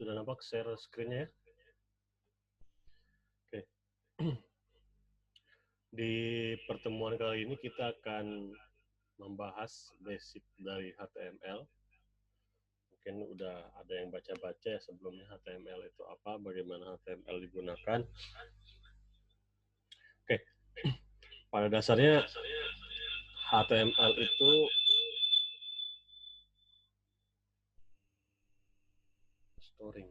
Sudah nampak share screen-nya ya? Oke. Di pertemuan kali ini kita akan membahas basic dari HTML. Mungkin udah ada yang baca-baca ya sebelumnya HTML itu apa, bagaimana HTML digunakan. Oke. Pada dasarnya HTML itu storing.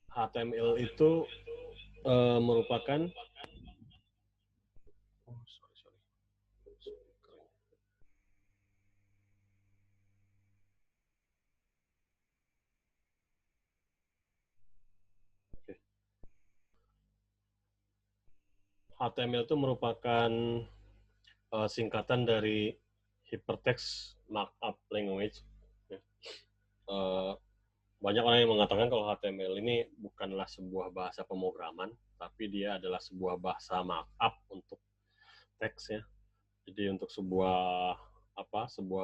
HTML itu merupakan HTML itu merupakan singkatan dari Hypertext Markup Language. Banyak orang yang mengatakan kalau HTML ini bukanlah sebuah bahasa pemrograman, tapi dia adalah sebuah bahasa markup untuk teks ya. Jadi untuk sebuah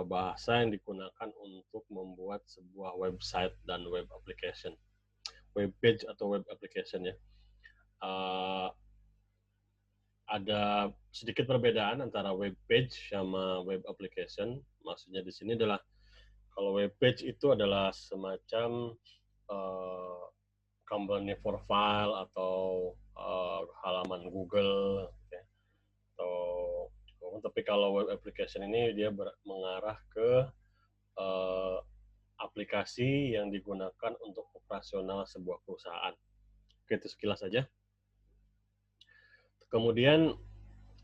bahasa yang digunakan untuk membuat sebuah website dan web application, web page atau web application ya. Ada sedikit perbedaan antara web page sama web application. Maksudnya di sini adalah kalau web page itu adalah semacam company profile atau halaman Google, ya. Tapi kalau web application ini dia mengarah ke aplikasi yang digunakan untuk operasional sebuah perusahaan. Oke, itu sekilas saja. Kemudian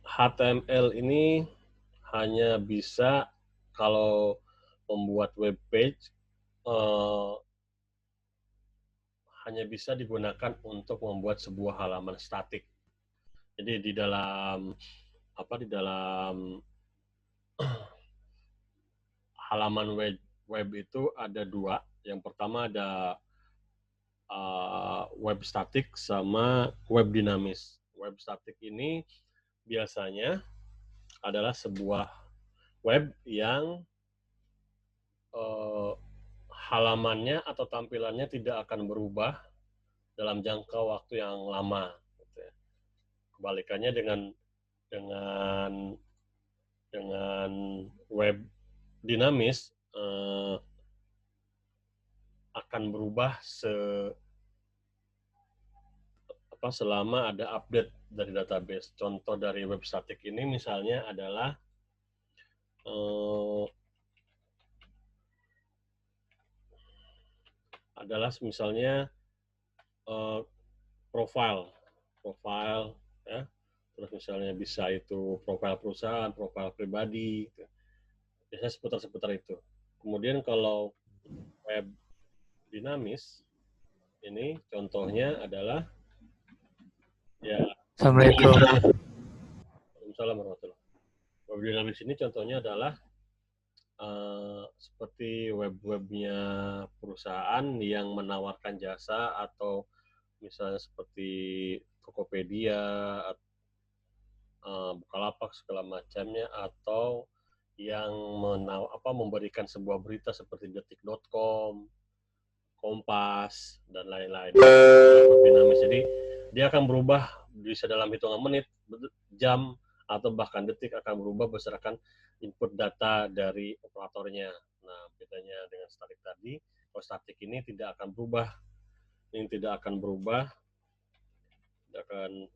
HTML ini hanya bisa kalau membuat web page hanya bisa digunakan untuk membuat sebuah halaman statik. Jadi di dalam halaman web itu ada dua. Yang pertama ada web statik sama web dinamis. Web statik ini biasanya adalah sebuah web yang halamannya atau tampilannya tidak akan berubah dalam jangka waktu yang lama. Kebalikannya dengan web dinamis akan berubah selama ada update dari database. Contoh dari web statik ini misalnya adalah misalnya profile ya. Terus misalnya bisa itu profile perusahaan, profile pribadi, gitu. Biasanya seputar itu. Kemudian kalau web dinamis ini contohnya adalah ya. Assalamualaikum. Waalaikumsalam warahmatullahi. Web dinamis ini contohnya adalah seperti web-webnya perusahaan yang menawarkan jasa atau misalnya seperti Tokopedia, Bukalapak segala macamnya, atau yang memberikan sebuah berita seperti detik.com, Kompas, dan lain-lain. Dinamis. Jadi dia akan berubah bisa dalam hitungan menit, jam, atau bahkan detik akan berubah berdasarkan input data dari operatornya. Nah, bedanya dengan statik tadi, kalau statik ini tidak akan berubah. Ini tidak akan berubah, tidak akan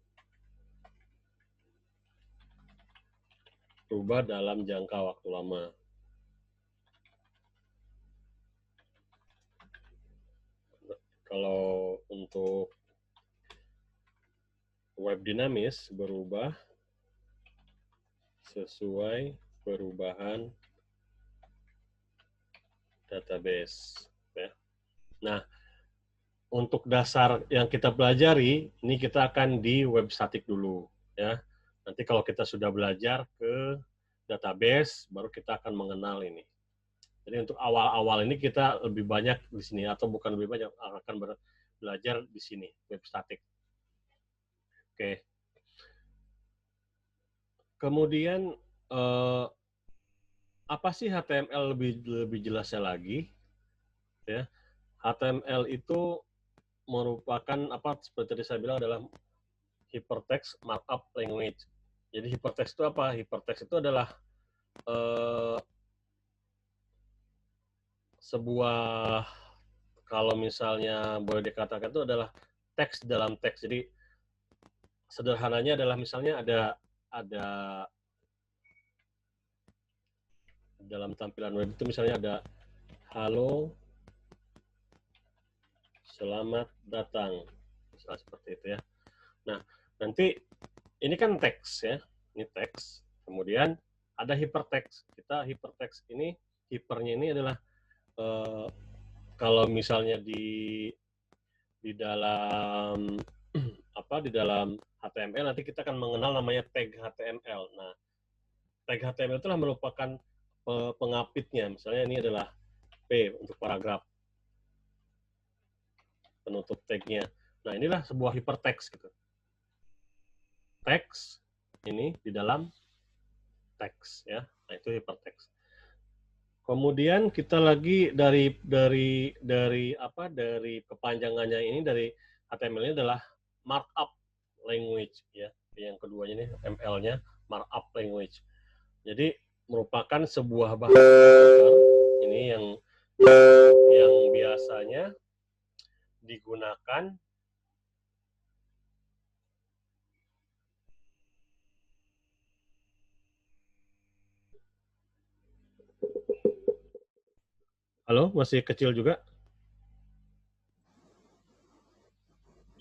berubah dalam jangka waktu lama. Kalau untuk web dinamis berubah sesuai perubahan database. Ya. Nah, untuk dasar yang kita pelajari, ini kita akan di web statik dulu. Ya. Nanti kalau kita sudah belajar ke database, baru kita akan mengenal ini. Jadi untuk awal-awal ini kita lebih banyak di sini, atau bukan lebih banyak, akan belajar di sini, web statik. Oke. Kemudian apa sih HTML lebih jelasnya lagi? Ya, HTML itu merupakan apa seperti tadi saya bilang adalah hypertext markup language. Jadi hypertext itu apa? Hypertext itu adalah eh, sebuah, kalau misalnya boleh dikatakan itu adalah teks dalam teks. Jadi sederhananya adalah misalnya ada dalam tampilan web itu misalnya ada halo, selamat datang, misalnya seperti itu ya. Nah, nanti ini kan teks ya, ini teks. Kemudian ada hypertext. Kita hypertext ini, hipernya ini adalah eh, kalau misalnya di dalam apa di dalam HTML nanti kita akan mengenal namanya tag HTML. Nah, tag HTML itulah merupakan pengapitnya. Misalnya ini adalah P untuk paragraf penutup tagnya. Nah, inilah sebuah hypertext gitu. Teks ini di dalam teks ya. Nah, itu hypertext. Kemudian kita lagi dari kepanjangannya ini dari HTML ini adalah markup language ya. Yang keduanya ini ML-nya markup language. Jadi merupakan sebuah bahasa ini yang biasanya digunakan halo, masih kecil juga.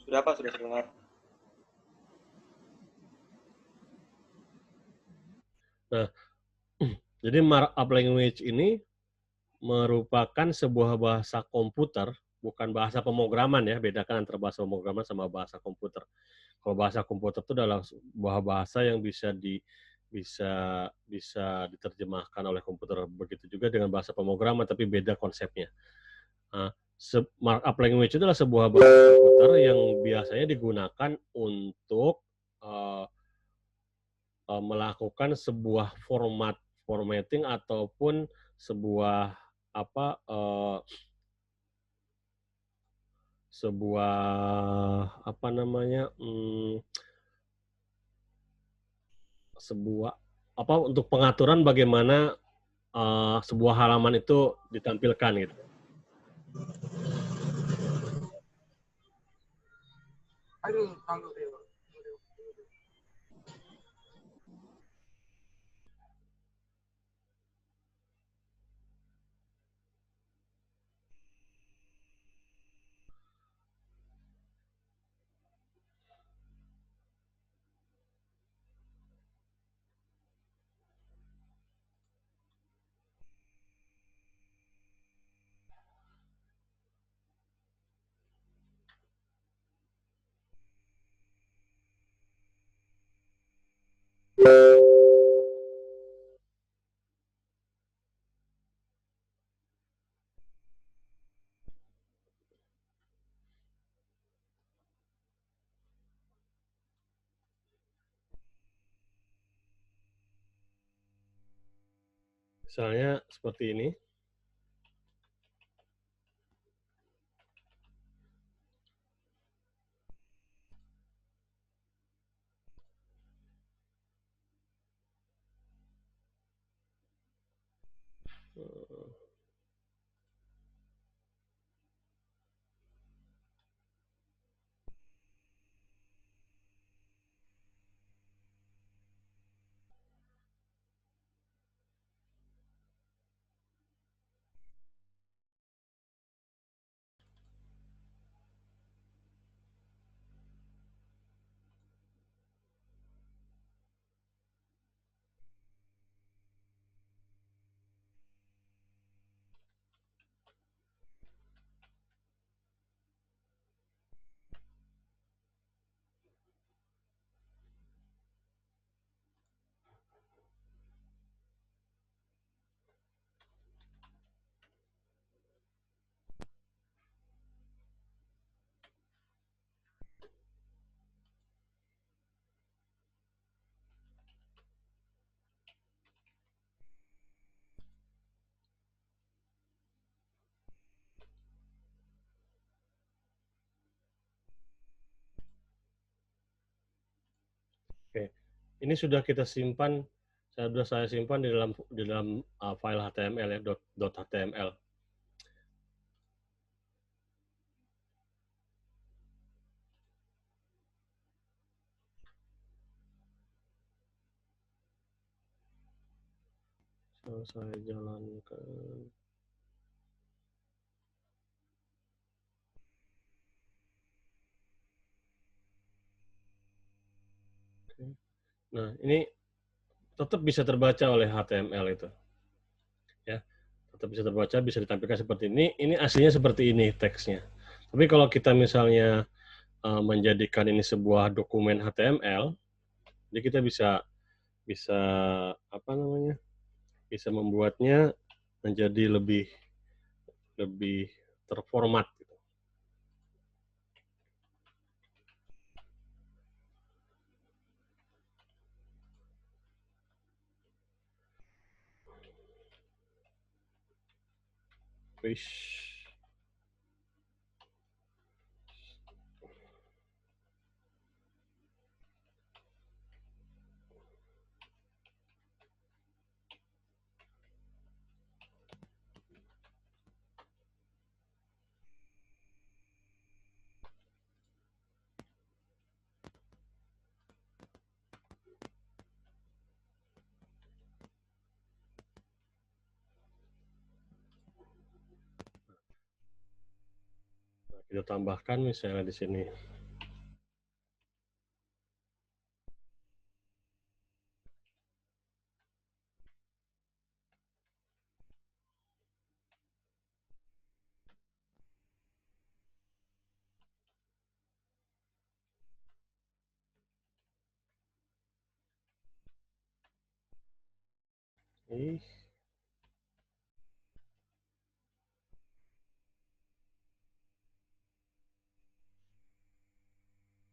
Sudah Pak, sudah terdengar. Nah, jadi markup language ini merupakan sebuah bahasa komputer, bukan bahasa pemrograman ya, bedakan antara bahasa pemrograman sama bahasa komputer. Kalau bahasa komputer itu adalah sebuah bahasa yang bisa bisa diterjemahkan oleh komputer. Begitu juga dengan bahasa pemrograman, tapi beda konsepnya. Nah, markup language itu adalah sebuah bahasa komputer yang biasanya digunakan untuk uh, melakukan sebuah formatting ataupun sebuah apa sebuah apa namanya sebuah apa untuk pengaturan bagaimana sebuah halaman itu ditampilkan gitu. Aduh, Misalnya seperti ini. Ini sudah kita simpan, saya simpan di dalam file HTML ya, .html. So, saya jalankan. Nah, ini tetap bisa terbaca oleh HTML itu. Ya, tetap bisa terbaca, bisa ditampilkan seperti ini. Ini aslinya seperti ini teksnya. Tapi kalau kita misalnya menjadikan ini sebuah dokumen HTML, jadi kita bisa apa namanya? Bisa membuatnya menjadi lebih terformat. Wish. Nah, kita tambahkan misalnya di sini.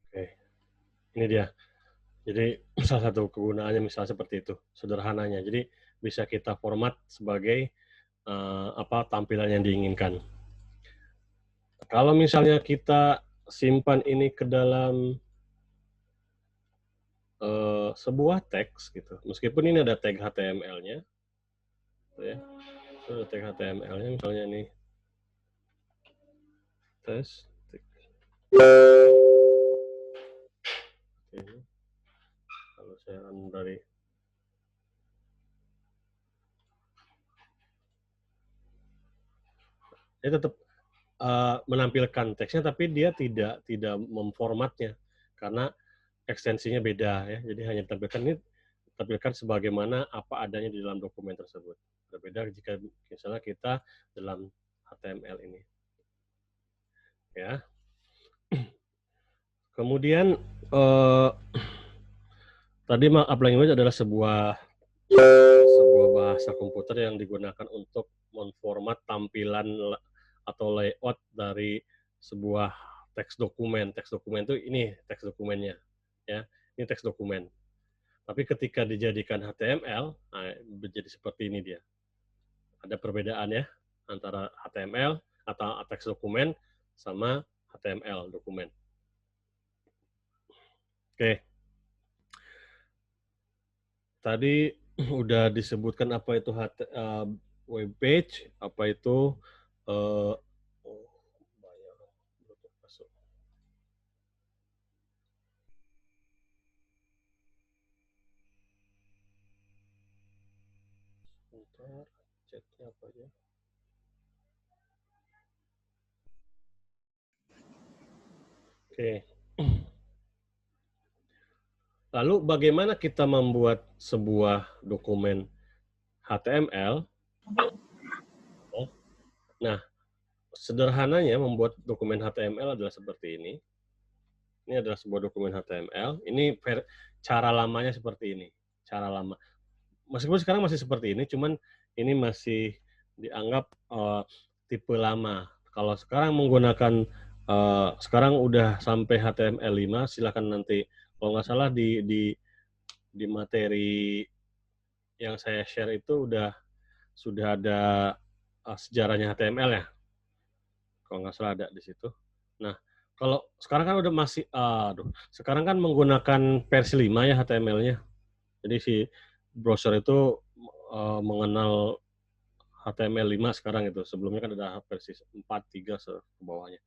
Oke, ini dia. Jadi salah satu kegunaannya misalnya seperti itu, sederhananya. Jadi bisa kita format sebagai apa tampilan yang diinginkan. Kalau misalnya kita simpan ini ke dalam sebuah teks gitu, meskipun ini ada tag HTML-nya, ya, ada tag HTML-nya misalnya ini tes. Oke. Kalau saya dari dia tetap menampilkan teksnya, tapi dia tidak memformatnya karena ekstensinya beda ya. Jadi hanya tampilkan sebagaimana apa adanya di dalam dokumen tersebut. Berbeda jika misalnya kita dalam HTML ini. Ya. Kemudian tadi markup language adalah sebuah bahasa komputer yang digunakan untuk memformat tampilan atau layout dari sebuah teks dokumen. Teks dokumen itu ini teks dokumennya, ya. Ini teks dokumen. Tapi ketika dijadikan HTML, nah, menjadi seperti ini dia. Ada perbedaan ya antara HTML atau teks dokumen sama HTML dokumen. Oke. Tadi udah disebutkan apa itu web page, apa itu chatnya apa ya? Oke. Lalu bagaimana kita membuat sebuah dokumen HTML? Nah, sederhananya membuat dokumen HTML adalah seperti ini. Ini adalah sebuah dokumen HTML. Ini cara lamanya seperti ini. Cara lama. Meskipun sekarang masih seperti ini, cuman ini masih dianggap tipe lama. Kalau sekarang menggunakan sekarang udah sampai HTML5, silakan nanti kalau nggak salah di materi yang saya share itu sudah ada sejarahnya HTML ya. Kalau nggak salah ada di situ. Nah, kalau sekarang kan udah sekarang kan menggunakan versi 5 ya HTML-nya. Jadi si browser itu mengenal HTML5 sekarang itu. Sebelumnya kan ada versi 4, 3 ke bawahnya.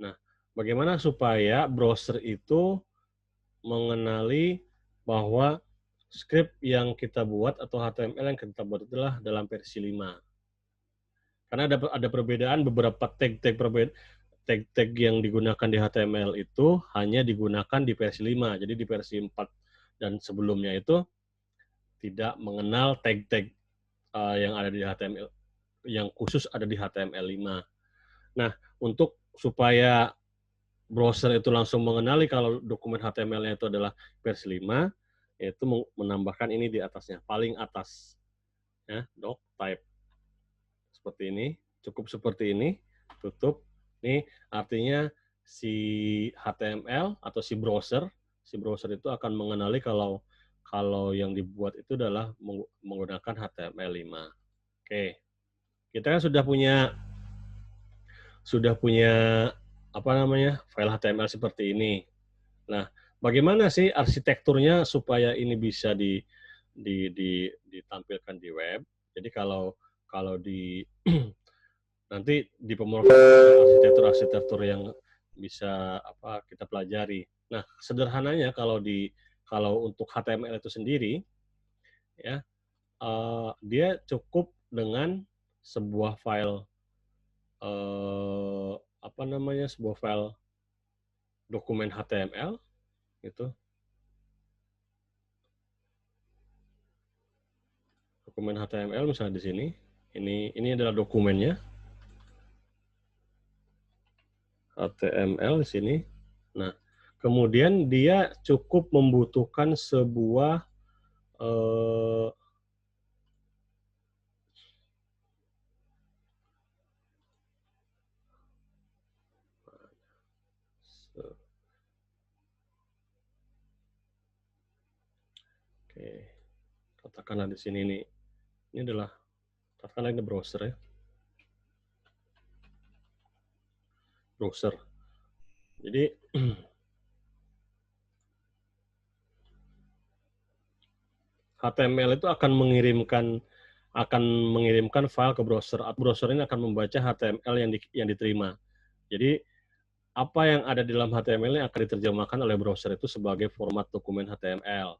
Nah, bagaimana supaya browser itu mengenali bahwa script yang kita buat atau HTML yang kita buat adalah dalam versi 5. Karena ada perbedaan beberapa tag yang digunakan di HTML itu hanya digunakan di versi 5. Jadi di versi 4 dan sebelumnya itu tidak mengenal tag-tag yang ada di HTML, yang khusus ada di HTML5. Nah, untuk supaya browser itu langsung mengenali kalau dokumen HTML-nya itu adalah versi 5, yaitu menambahkan ini di atasnya, paling atas. Ya, doc type. Seperti ini, cukup seperti ini, tutup. Ini artinya si HTML atau si browser itu akan mengenali kalau yang dibuat itu adalah menggunakan HTML5. Oke. Kita kan sudah punya apa namanya? File HTML seperti ini. Nah, bagaimana sih arsitekturnya supaya ini bisa ditampilkan di web? Jadi kalau di nanti di pemrograman arsitektur yang bisa kita pelajari. Nah, sederhananya kalau untuk HTML itu sendiri, ya dia cukup dengan sebuah file sebuah file dokumen HTML gitu. Dokumen HTML misalnya di sini. Ini adalah dokumennya. HTML di sini. Nah, kemudian dia cukup membutuhkan sebuah oke, katakanlah di sini nih. Ini adalah katakanlah ini browser ya. Browser. Jadi HTML itu akan mengirimkan file ke browser. Browser ini akan membaca HTML yang diterima. Jadi apa yang ada di dalam HTML ini akan diterjemahkan oleh browser itu sebagai format dokumen HTML.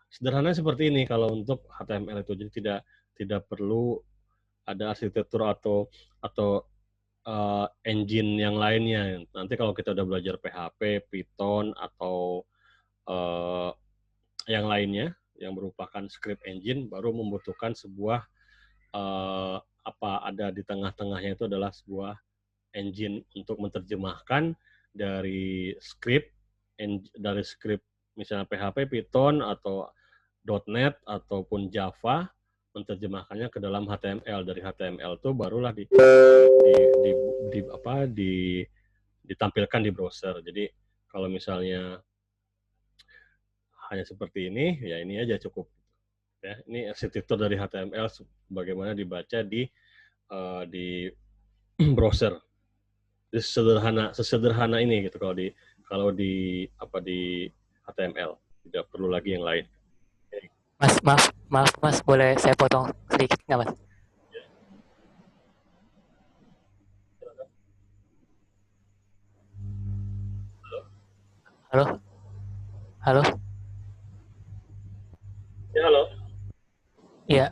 Sederhana seperti ini kalau untuk HTML itu. Jadi tidak perlu ada arsitektur atau engine yang lainnya. Nanti kalau kita udah belajar PHP, Python atau yang lainnya yang merupakan script engine, baru membutuhkan sebuah ada di tengah-tengahnya itu adalah sebuah engine untuk menerjemahkan dari script misalnya PHP, Python atau .NET ataupun Java, menerjemahkannya ke dalam HTML. Dari HTML itu barulah ditampilkan di browser. Jadi kalau misalnya hanya seperti ini, ya ini aja cukup. Ya, ini arsitektur dari HTML bagaimana dibaca di browser. Jadi sesederhana ini gitu kalau di HTML, tidak perlu lagi yang lain. Mas, maaf Mas, boleh saya potong sedikit nggak Mas? Halo? Halo? Ya, halo. Iya.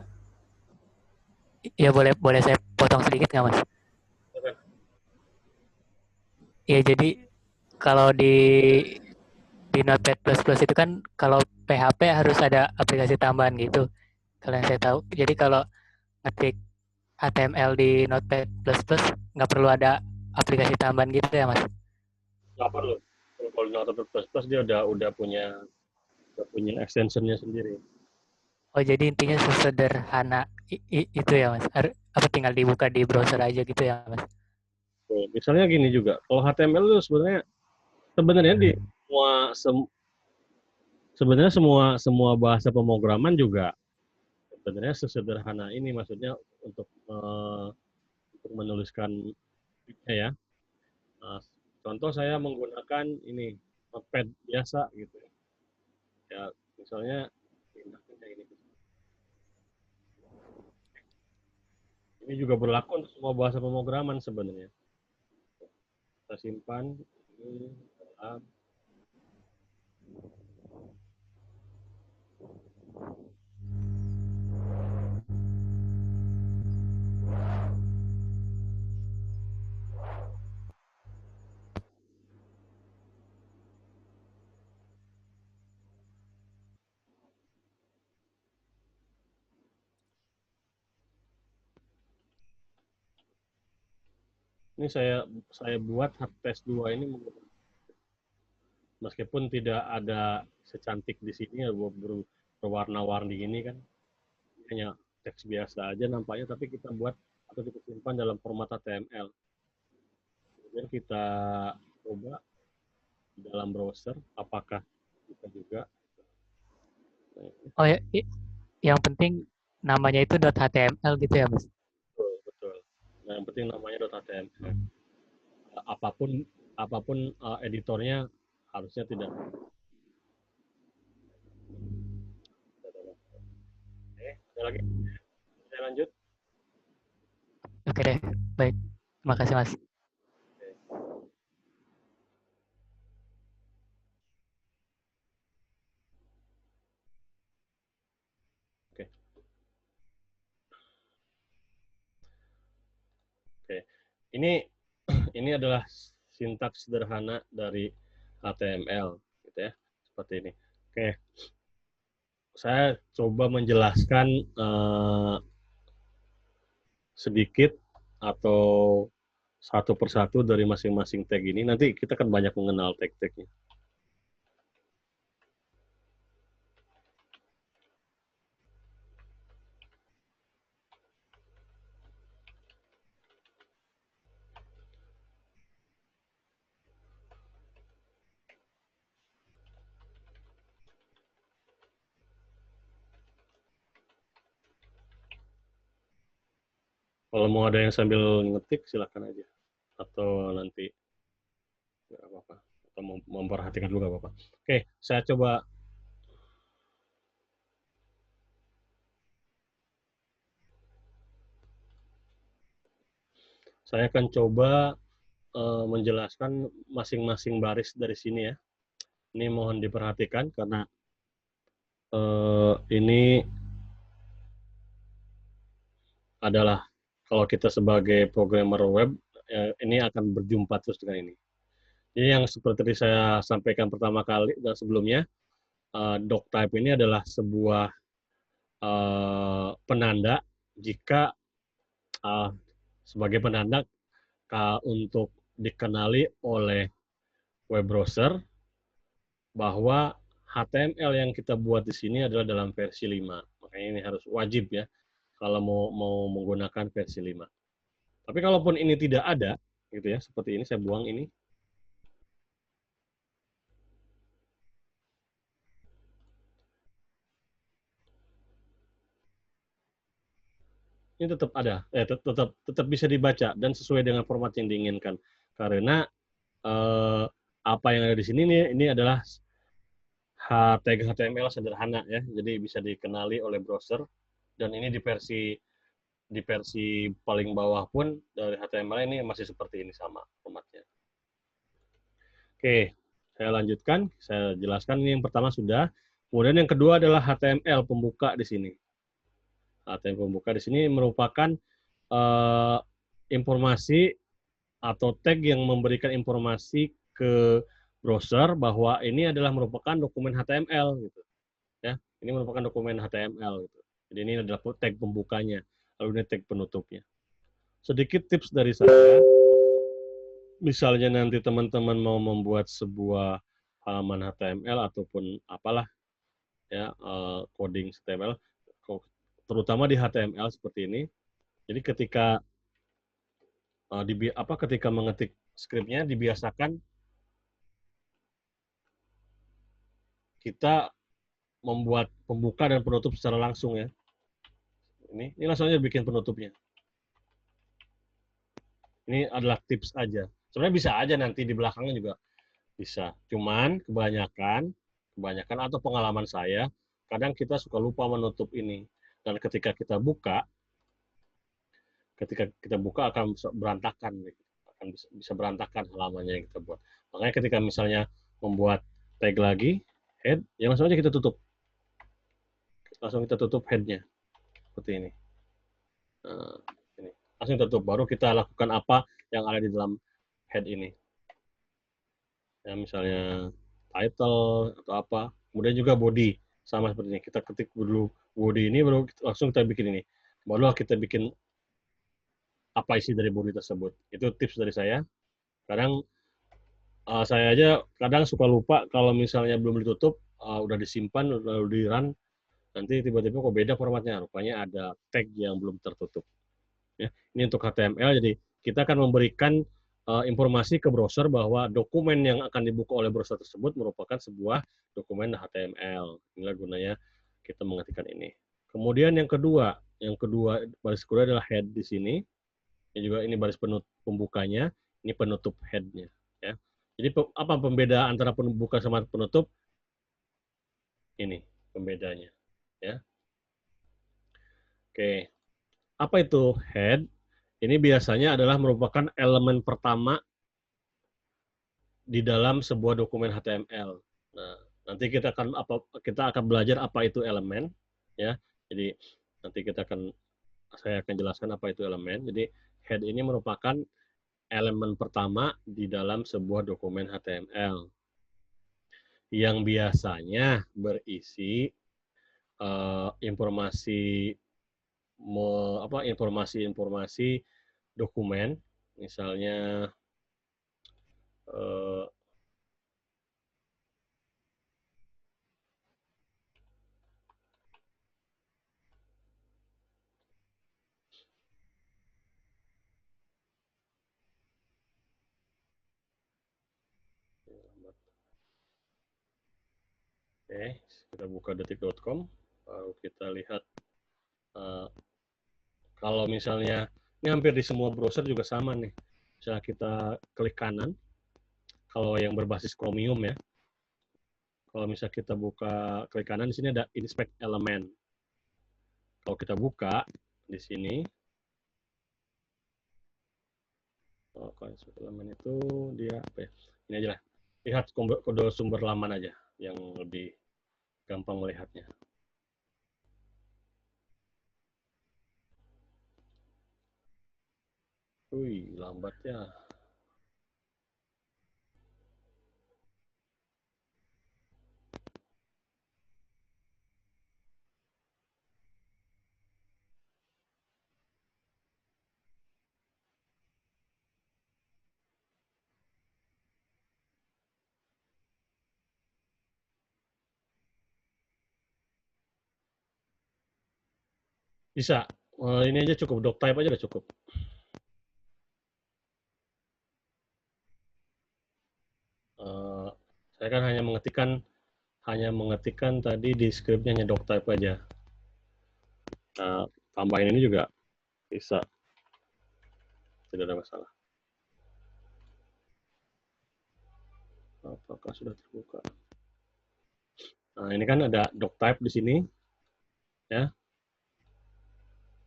Iya, boleh saya potong sedikit nggak Mas? Iya, jadi kalau di Notepad++ itu kan kalau PHP harus ada aplikasi tambahan gitu. Kalau yang saya tahu. Jadi kalau ngetik HTML di Notepad++ nggak perlu ada aplikasi tambahan gitu ya Mas? Nggak perlu. Kalau Notepad++ dia udah punya extensionnya sendiri. Oh, jadi intinya sesederhana itu ya Mas? Apa tinggal dibuka di browser aja gitu ya Mas? Tuh, misalnya gini juga, kalau HTML itu sebenarnya di semua bahasa pemrograman juga sebenarnya sesederhana ini, maksudnya untuk menuliskan ya. Contoh saya menggunakan ini Notepad biasa gitu ya. Misalnya Ini juga berlaku untuk semua bahasa pemrograman sebenarnya. Kita simpan. Ini adalah ini saya buat HTTS 2 ini meskipun tidak ada secantik di sini ya, berwarna-warni ini kan, hanya teks biasa aja nampaknya, tapi kita buat atau kita simpan dalam format HTML. Kemudian kita coba di dalam browser apakah bisa juga. Oh ya, yang penting namanya itu .html gitu ya, Mas? Betul, betul. Nah, yang penting namanya .html. Apapun editornya harusnya tidak. Oke, ada lagi? Saya lanjut. Oke deh, baik. Terima kasih, Mas. Oke. Oke. Ini adalah sintaks sederhana dari HTML gitu ya. Seperti ini. Oke. Saya coba menjelaskan sedikit atau satu persatu dari masing-masing tag ini. Nanti kita kan banyak mengenal tag-tagnya. Kalau mau ada yang sambil ngetik, silakan aja. Atau nanti nggak apa-apa. Atau memperhatikan dulu nggak apa-apa. Oke, saya coba. Saya akan coba menjelaskan masing-masing baris dari sini ya. Ini mohon diperhatikan karena ini adalah kalau kita sebagai programmer web, ini akan berjumpa terus dengan ini. Jadi yang seperti saya sampaikan pertama kali dan sebelumnya, doctype ini adalah sebuah penanda jika sebagai penanda untuk dikenali oleh web browser bahwa HTML yang kita buat di sini adalah dalam versi 5. Makanya ini harus wajib ya kalau mau menggunakan versi 5. Tapi kalaupun ini tidak ada, gitu ya, seperti ini saya buang ini. Ini tetap ada, tetap bisa dibaca dan sesuai dengan format yang diinginkan. Karena apa yang ada di sini ini adalah tag HTML sederhana ya, jadi bisa dikenali oleh browser dan ini di versi paling bawah pun dari HTML ini masih seperti ini sama formatnya. Oke, saya lanjutkan, saya jelaskan ini yang pertama sudah. Kemudian yang kedua adalah HTML pembuka di sini. HTML pembuka di sini merupakan informasi atau tag yang memberikan informasi ke browser bahwa ini adalah merupakan dokumen HTML gitu. Ya, ini merupakan dokumen HTML gitu. Jadi ini adalah tag pembukanya, lalu ini tag penutupnya. Sedikit tips dari saya, misalnya nanti teman-teman mau membuat sebuah halaman HTML ataupun apalah ya coding HTML, terutama di HTML seperti ini. Jadi ketika ketika mengetik skripnya dibiasakan kita membuat pembuka dan penutup secara langsung ya. Ini langsung aja bikin penutupnya. Ini adalah tips aja. Sebenarnya bisa aja nanti di belakangnya juga bisa. Cuman kebanyakan atau pengalaman saya, kadang kita suka lupa menutup ini. Dan ketika kita buka, ketika kita buka akan berantakan, akan bisa berantakan halamannya yang kita buat. Makanya ketika misalnya membuat tag lagi head, ya langsung aja kita tutup, headnya seperti ini. Nah, ini langsung tutup, baru kita lakukan apa yang ada di dalam head ini. Ya, misalnya title atau apa, kemudian juga body sama seperti ini. Kita ketik dulu body ini, baru langsung kita bikin ini. Baru kita bikin apa isi dari body tersebut. Itu tips dari saya. Kadang saya aja kadang suka lupa kalau misalnya belum ditutup, udah disimpan, lalu di run, nanti tiba-tiba kok beda formatnya. Rupanya ada tag yang belum tertutup. Ya, ini untuk HTML, jadi kita akan memberikan informasi ke browser bahwa dokumen yang akan dibuka oleh browser tersebut merupakan sebuah dokumen HTML. Inilah gunanya kita mengetikkan ini. Kemudian yang kedua baris kedua adalah head di sini. Ini juga ini baris pembukanya, ini penutup headnya. Ya. Jadi apa pembeda antara pembuka sama penutup? Ini pembedanya. Ya. Oke, apa itu head? Ini biasanya adalah merupakan elemen pertama di dalam sebuah dokumen HTML. Nah, nanti kita akan belajar apa itu elemen, ya. Jadi nanti saya akan jelaskan apa itu elemen. Jadi head ini merupakan elemen pertama di dalam sebuah dokumen HTML yang biasanya berisi informasi dokumen, misalnya Oke, kita buka detik.com, lalu kita lihat kalau misalnya ini hampir di semua browser juga sama nih. Misalnya kita klik kanan, kalau yang berbasis Chromium ya. Kalau misalnya kita buka klik kanan, di sini ada inspect element. Kalau kita buka di sini, kalau inspect element itu dia apa ya? Ini aja lah. Lihat kode sumber laman aja yang lebih gampang melihatnya. Wih, lambat ya. Bisa. Ini aja cukup, doctype aja udah cukup. Saya kan hanya mengetikkan tadi di scriptnya hanya doctype aja. Nah, tambahin ini juga bisa. Tidak ada masalah. Apakah sudah terbuka? Nah, ini kan ada doctype di sini. Ya.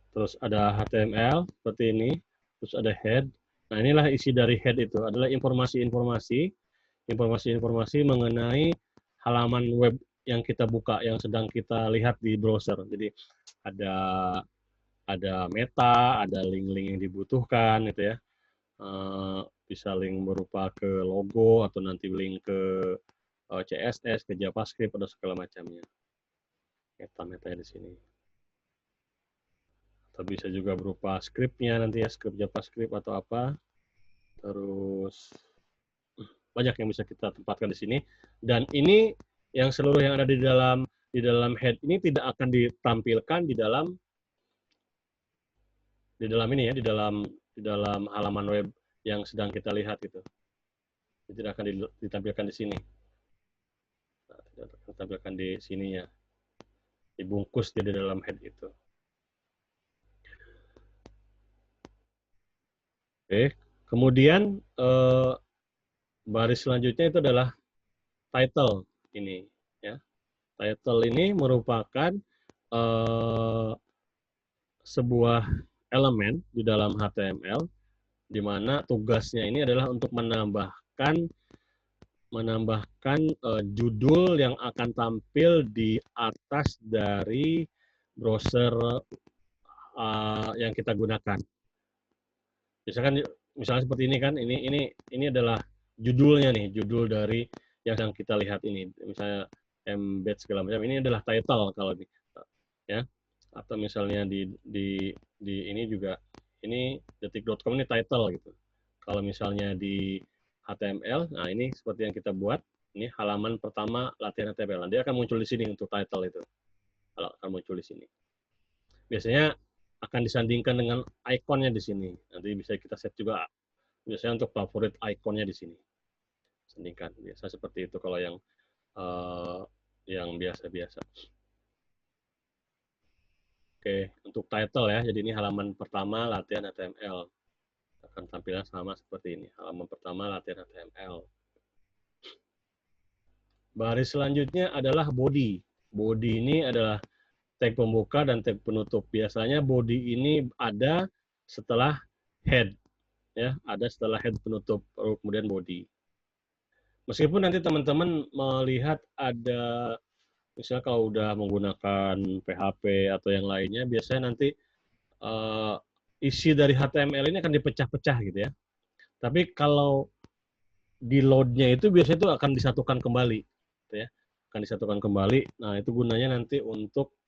Terus ada HTML seperti ini. Terus ada head. Nah, inilah isi dari head itu. Adalah informasi-informasi mengenai halaman web yang kita buka, yang sedang kita lihat di browser. Jadi ada meta, ada link-link yang dibutuhkan, gitu ya. Bisa link berupa ke logo atau nanti link ke CSS, ke JavaScript, atau segala macamnya. Meta-metanya di sini. Atau bisa juga berupa script-nya nanti ya, script JavaScript atau apa. Terus banyak yang bisa kita tempatkan di sini. Dan ini yang seluruh yang ada di dalam head ini tidak akan ditampilkan di dalam ini ya, di dalam halaman web yang sedang kita lihat itu. Tidak akan ditampilkan di sini. Nah, tidak akan ditampilkan di sininya. Dibungkus di dalam head itu. Oke, kemudian baris selanjutnya itu adalah title ini, ya. Title ini merupakan sebuah elemen di dalam HTML, di mana tugasnya ini adalah untuk menambahkan judul yang akan tampil di atas dari browser yang kita gunakan. Misalnya seperti ini kan, ini adalah judulnya nih, judul dari yang kita lihat ini, misalnya embed segala macam, ini adalah title kalau ya, atau misalnya di ini juga, ini detik.com ini title gitu. Kalau misalnya di HTML, nah ini seperti yang kita buat, ini halaman pertama latihan HTML, dia akan muncul di sini untuk title itu, kalau akan muncul di sini. Biasanya akan disandingkan dengan ikonnya di sini. Nanti bisa kita set juga biasanya untuk favorit ikonnya di sini. Sandingkan. Biasa seperti itu kalau yang biasa-biasa. Oke, untuk title ya. Jadi ini halaman pertama latihan HTML. Akan tampilan sama seperti ini. Halaman pertama latihan HTML. Baris selanjutnya adalah body. Body ini adalah tag pembuka dan tag penutup. Biasanya body ini ada setelah head, ya, ada setelah head penutup, kemudian body. Meskipun nanti teman-teman melihat ada, misalnya kalau udah menggunakan PHP atau yang lainnya, biasanya nanti isi dari HTML ini akan dipecah-pecah gitu ya. Tapi kalau di load-nya itu biasanya itu akan disatukan kembali, gitu ya, akan disatukan kembali. Nah itu gunanya nanti untuk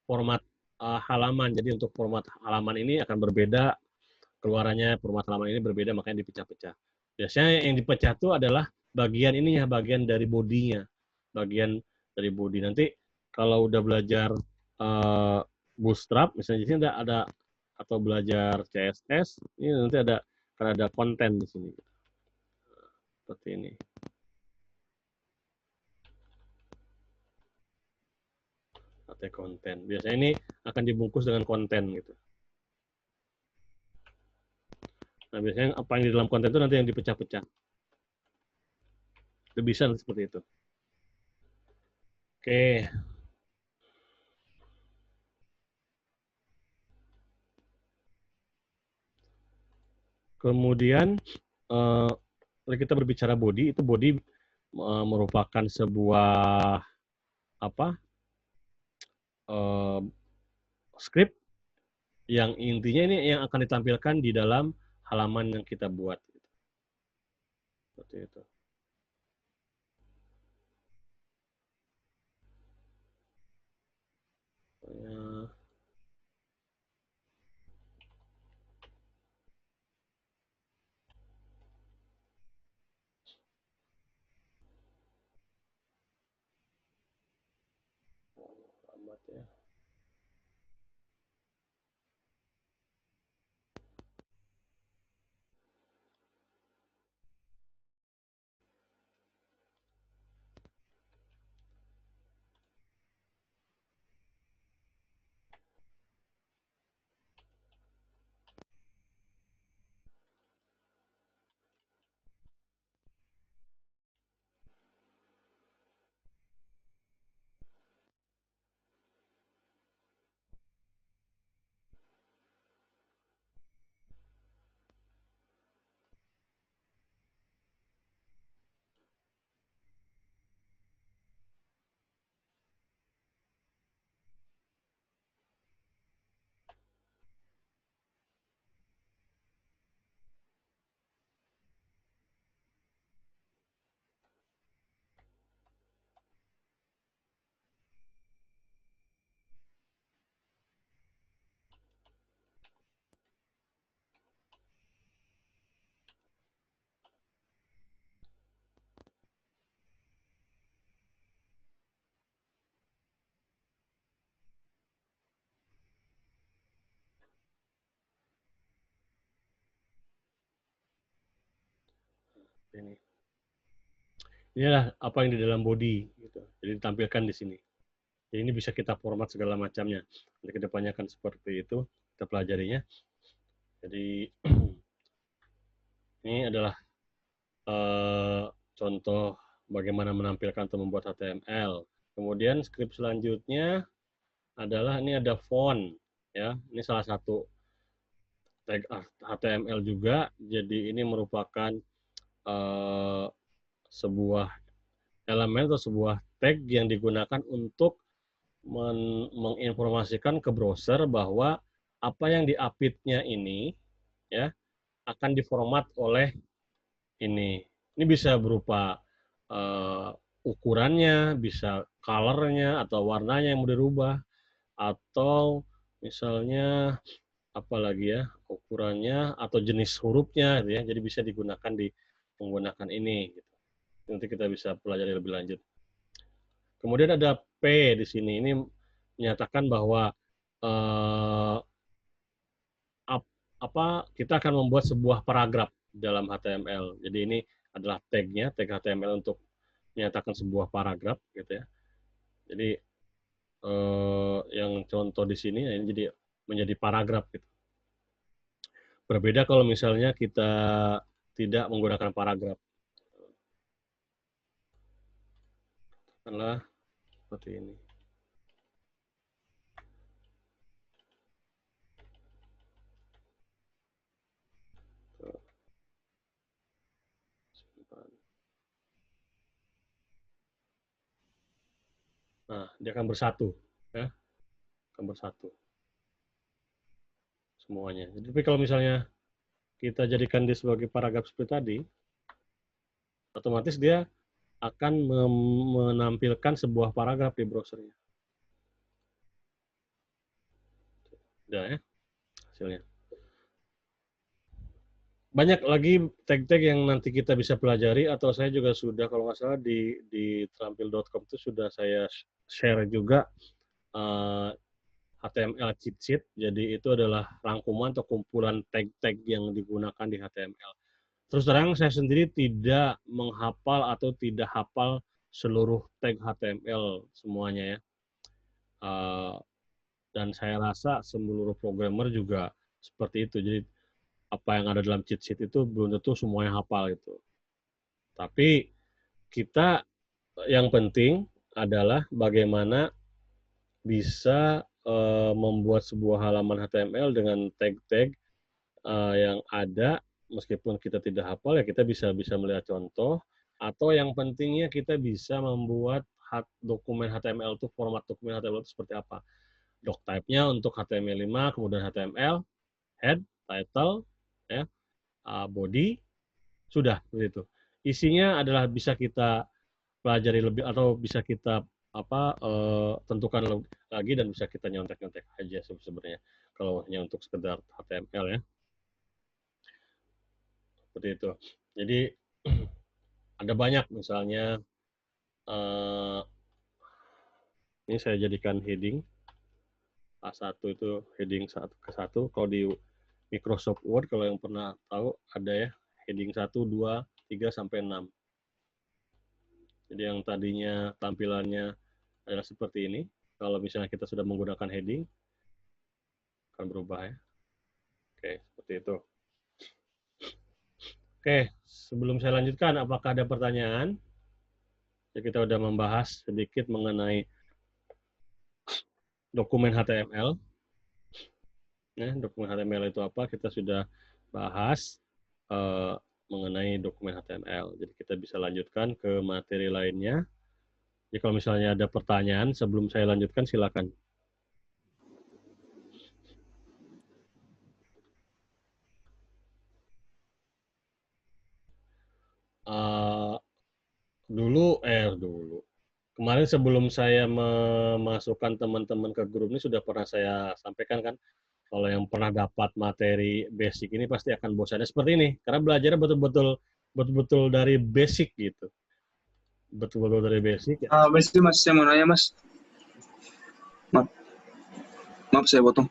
format halaman. Jadi untuk format halaman ini akan berbeda, keluarannya format halaman ini berbeda, makanya dipecah-pecah. Biasanya yang dipecah itu adalah bagian ini ya, bagian dari bodinya, bagian dari body. Nanti kalau udah belajar Bootstrap, misalnya di sini ada atau belajar CSS, ini nanti akan ada konten di sini, seperti ini. Atau konten. Biasanya ini akan dibungkus dengan konten gitu. Nah biasanya apa yang di dalam konten itu nanti yang dipecah-pecah. Itu bisa seperti itu. Oke. Kemudian kita berbicara body, itu body merupakan sebuah script yang intinya ini yang akan ditampilkan di dalam halaman yang kita buat. Seperti itu. Ya. Ini adalah apa yang di dalam body, gitu. Jadi ditampilkan di sini. Jadi ini bisa kita format segala macamnya. Nanti kedepannya akan seperti itu, kita pelajarinya. Jadi ini adalah contoh bagaimana menampilkan atau membuat HTML. Kemudian script selanjutnya adalah ini ada font, ya. Ini salah satu tag HTML juga. Jadi ini merupakan sebuah elemen atau sebuah tag yang digunakan untuk menginformasikan ke browser bahwa apa yang di-upload-nya ini ya akan diformat oleh ini. Ini bisa berupa ukurannya, bisa color-nya atau warnanya yang mau dirubah, atau misalnya apa lagi ya, ukurannya atau jenis hurufnya gitu ya. Jadi bisa digunakan di menggunakan ini gitu. Nanti kita bisa pelajari lebih lanjut. Kemudian ada P di sini. Ini menyatakan bahwa kita akan membuat sebuah paragraf dalam HTML. Jadi ini adalah tag-nya, tag HTML untuk menyatakan sebuah paragraf gitu ya. Jadi yang contoh di sini ini jadi menjadi paragraf gitu. Berbeda kalau misalnya kita tidak menggunakan paragraf. Adalah seperti ini. Nah, dia akan bersatu, ya, akan bersatu semuanya. Jadi, tapi kalau misalnya kita jadikan dia sebagai paragraf seperti tadi, otomatis dia akan menampilkan sebuah paragraf di browsernya. Udah ya, hasilnya. Banyak lagi tag-tag yang nanti kita bisa pelajari, atau saya juga sudah, kalau nggak salah, di terampil.com itu sudah saya share juga HTML cheat sheet. Jadi itu adalah rangkuman atau kumpulan tag-tag yang digunakan di HTML. Terus terang saya sendiri tidak menghafal atau tidak hafal seluruh tag HTML semuanya ya. Dan saya rasa seluruh programmer juga seperti itu. Jadi apa yang ada dalam cheat sheet itu belum tentu semuanya hafal gitu. Tapi kita yang penting adalah bagaimana bisa membuat sebuah halaman HTML dengan tag-tag yang ada, meskipun kita tidak hafal ya kita bisa melihat contoh, atau yang pentingnya kita bisa membuat dokumen HTML itu, format dokumen HTML itu seperti apa. Doc type-nya untuk HTML5, kemudian HTML, head, title, ya, body, sudah begitu. Isinya adalah bisa kita pelajari lebih atau bisa kita tentukan lagi dan bisa kita nyontek-nyontek aja sebenarnya kalau hanya untuk sekedar HTML ya. Seperti itu. Jadi ada banyak, misalnya ini saya jadikan heading A1 itu heading 1 ke 1. Kalau di Microsoft Word, kalau yang pernah tahu, ada ya heading 1, 2, 3 sampai 6. Jadi yang tadinya tampilannya adalah seperti ini, kalau misalnya kita sudah menggunakan heading akan berubah ya. Oke, seperti itu. Oke, sebelum saya lanjutkan, apakah ada pertanyaan? Ya, kita sudah membahas sedikit mengenai dokumen HTML. Ya, dokumen HTML itu apa? Kita sudah bahas mengenai dokumen HTML. Jadi kita bisa lanjutkan ke materi lainnya. Jadi kalau misalnya ada pertanyaan sebelum saya lanjutkan, silakan. Dulu. Kemarin sebelum saya memasukkan teman-teman ke grup ini sudah pernah saya sampaikan kan, kalau yang pernah dapat materi basic ini pasti akan bosannya seperti ini, karena belajarnya betul-betul dari basic gitu. Betul-betul dari basic. Ya. Mas, saya mau nanya, Mas. Maaf, saya potong.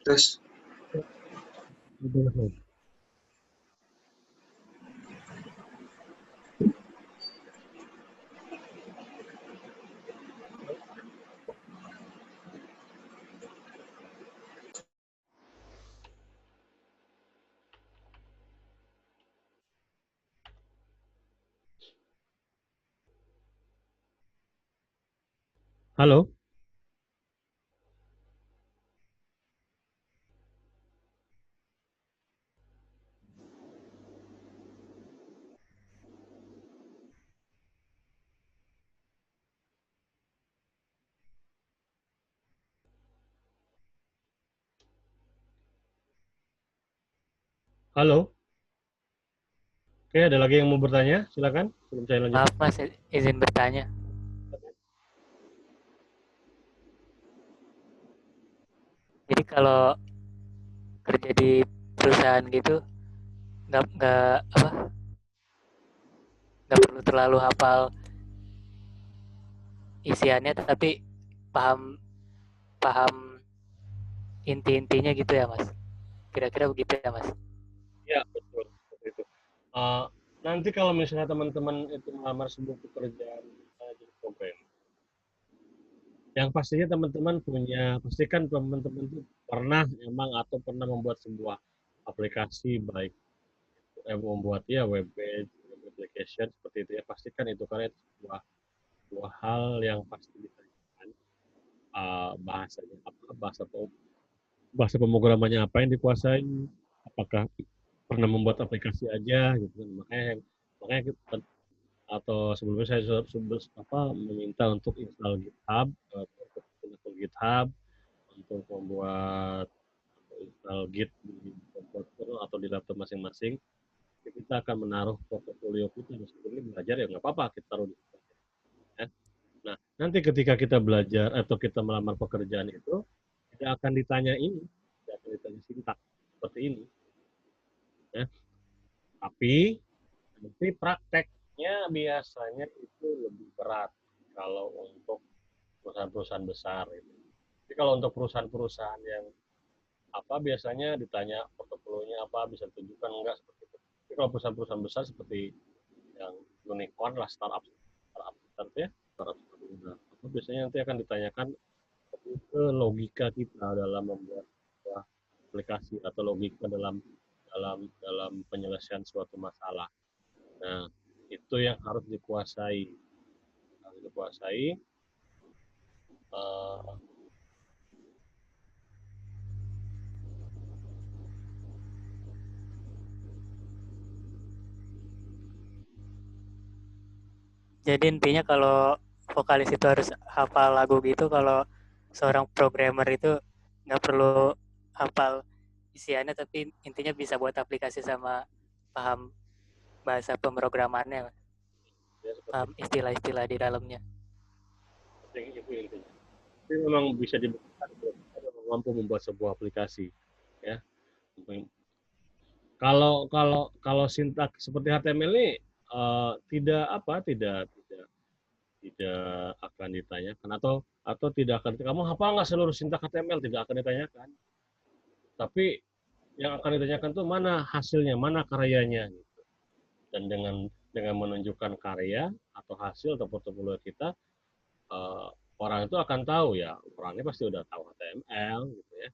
Tes. Halo, halo. Oke, ada lagi yang mau bertanya? Silakan sebelum saya lanjut. Maaf Mas, izin bertanya. Jadi kalau kerja di perusahaan gitu nggak apa nggak perlu terlalu hafal isiannya, tapi paham paham inti-intinya gitu ya Mas. Kira-kira begitu ya Mas. Ya, betul. Seperti itu. Eh, nanti kalau misalnya teman-teman itu melamar sebuah pekerjaan jadi program, yang pastinya teman-teman punya, pastikan teman-teman itu pernah emang atau pernah membuat sebuah aplikasi, baik membuat ya web page, web application seperti itu ya. Pastikan itu karena itu sebuah hal yang pasti ditanyakan. Bahasanya apa, bahasa pemrogramannya apa yang dikuasai, apakah pernah membuat aplikasi aja gitu kan. Makanya kita, atau sebelumnya saya meminta untuk install GitHub, untuk GitHub untuk membuat install Git di komputer atau di laptop masing-masing. Kita akan menaruh portofolio kita meskipun belajar ya nggak apa-apa kita taruh di sana, ya. Nah, nanti ketika kita belajar atau kita melamar pekerjaan itu tidak akan ditanya ini, tidak akan ditanya sintak seperti ini, ya. Tapi nanti prakteknya biasanya itu lebih berat kalau untuk perusahaan-perusahaan besar itu. Jadi kalau untuk perusahaan-perusahaan yang biasanya ditanya portofolionya apa, bisa ditunjukkan enggak seperti itu. Tapi kalau perusahaan-perusahaan besar seperti yang unicorn lah, startup ya, startup biasanya nanti akan ditanyakan ke logika kita dalam membuat sebuah aplikasi atau logika dalam penyelesaian suatu masalah. Nah, itu yang harus dikuasai. Uh, Jadi intinya kalau vokalis itu harus hafal lagu gitu, kalau seorang programmer itu nggak perlu hafal isiannya, tapi intinya bisa buat aplikasi sama paham bahasa pemrogramannya, ya seperti paham istilah-istilah di dalamnya. itu intinya. Tapi memang bisa dibuktikan kalau kita mampu membuat sebuah aplikasi, ya. Kalau sintak seperti HTML ini tidak tidak akan ditanyakan, atau tidak akan, kamu hafal nggak seluruh sintak HTML, tidak akan ditanyakan. Tapi yang akan ditanyakan tuh mana hasilnya, mana karyanya, gitu. Dan dengan menunjukkan karya atau hasil atau portofolio kita, eh, orang itu akan tahu ya, orangnya pasti udah tahu HTML gitu ya.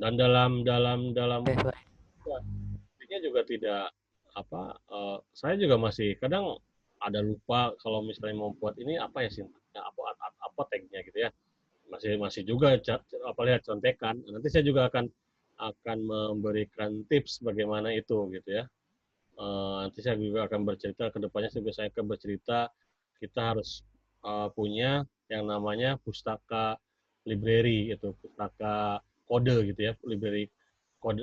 Dan dalam dalam dalam ya, juga tidak saya juga masih kadang ada lupa kalau misalnya mau buat ini apa ya sintaknya, apa tagnya gitu ya, masih masih juga lihat contekan. Nanti saya juga akan memberikan tips bagaimana itu gitu ya. Nanti saya juga akan bercerita ke depannya, juga saya akan bercerita kita harus punya yang namanya pustaka library, itu pustaka kode gitu ya, library kode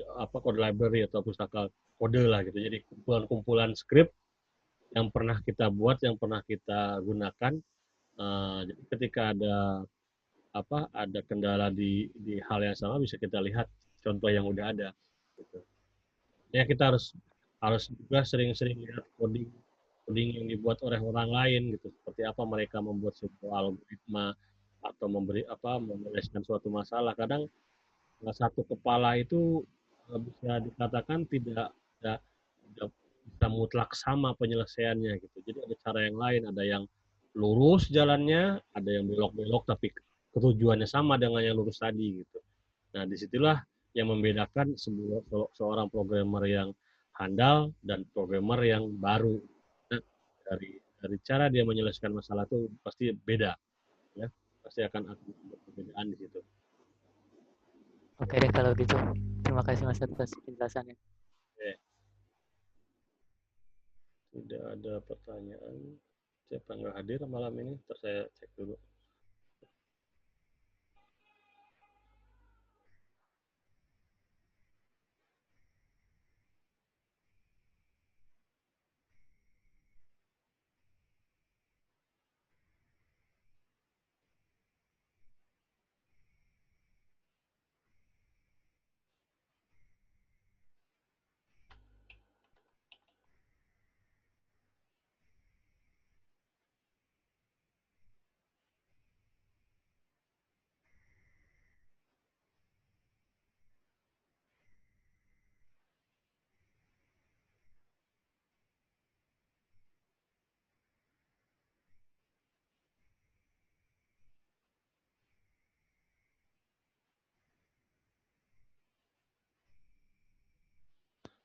library atau pustaka kode lah gitu. Jadi kumpulan-kumpulan script yang pernah kita buat, yang pernah kita gunakan. Jadi ketika ada kendala di hal yang sama, bisa kita lihat contoh yang udah ada gitu. Ya kita harus harus juga sering-sering lihat coding coding yang dibuat oleh orang lain gitu, seperti apa mereka membuat sebuah algoritma atau menyelesaikan suatu masalah. Kadang satu kepala itu bisa dikatakan tidak bisa mutlak sama penyelesaiannya gitu. Jadi ada cara yang lain, ada yang lurus jalannya, ada yang belok-belok tapi ketujuannya sama dengan yang lurus tadi gitu. Nah, disitulah yang membedakan seorang programmer yang handal dan programmer yang baru. Nah, dari cara dia menyelesaikan masalah itu pasti beda. ya pasti akan ada perbedaan di situ. Oke deh kalau gitu. Terima kasih Mas atas penjelasannya. Oke. Tidak ada pertanyaan. Siapa nggak hadir malam ini? Terus saya cek dulu.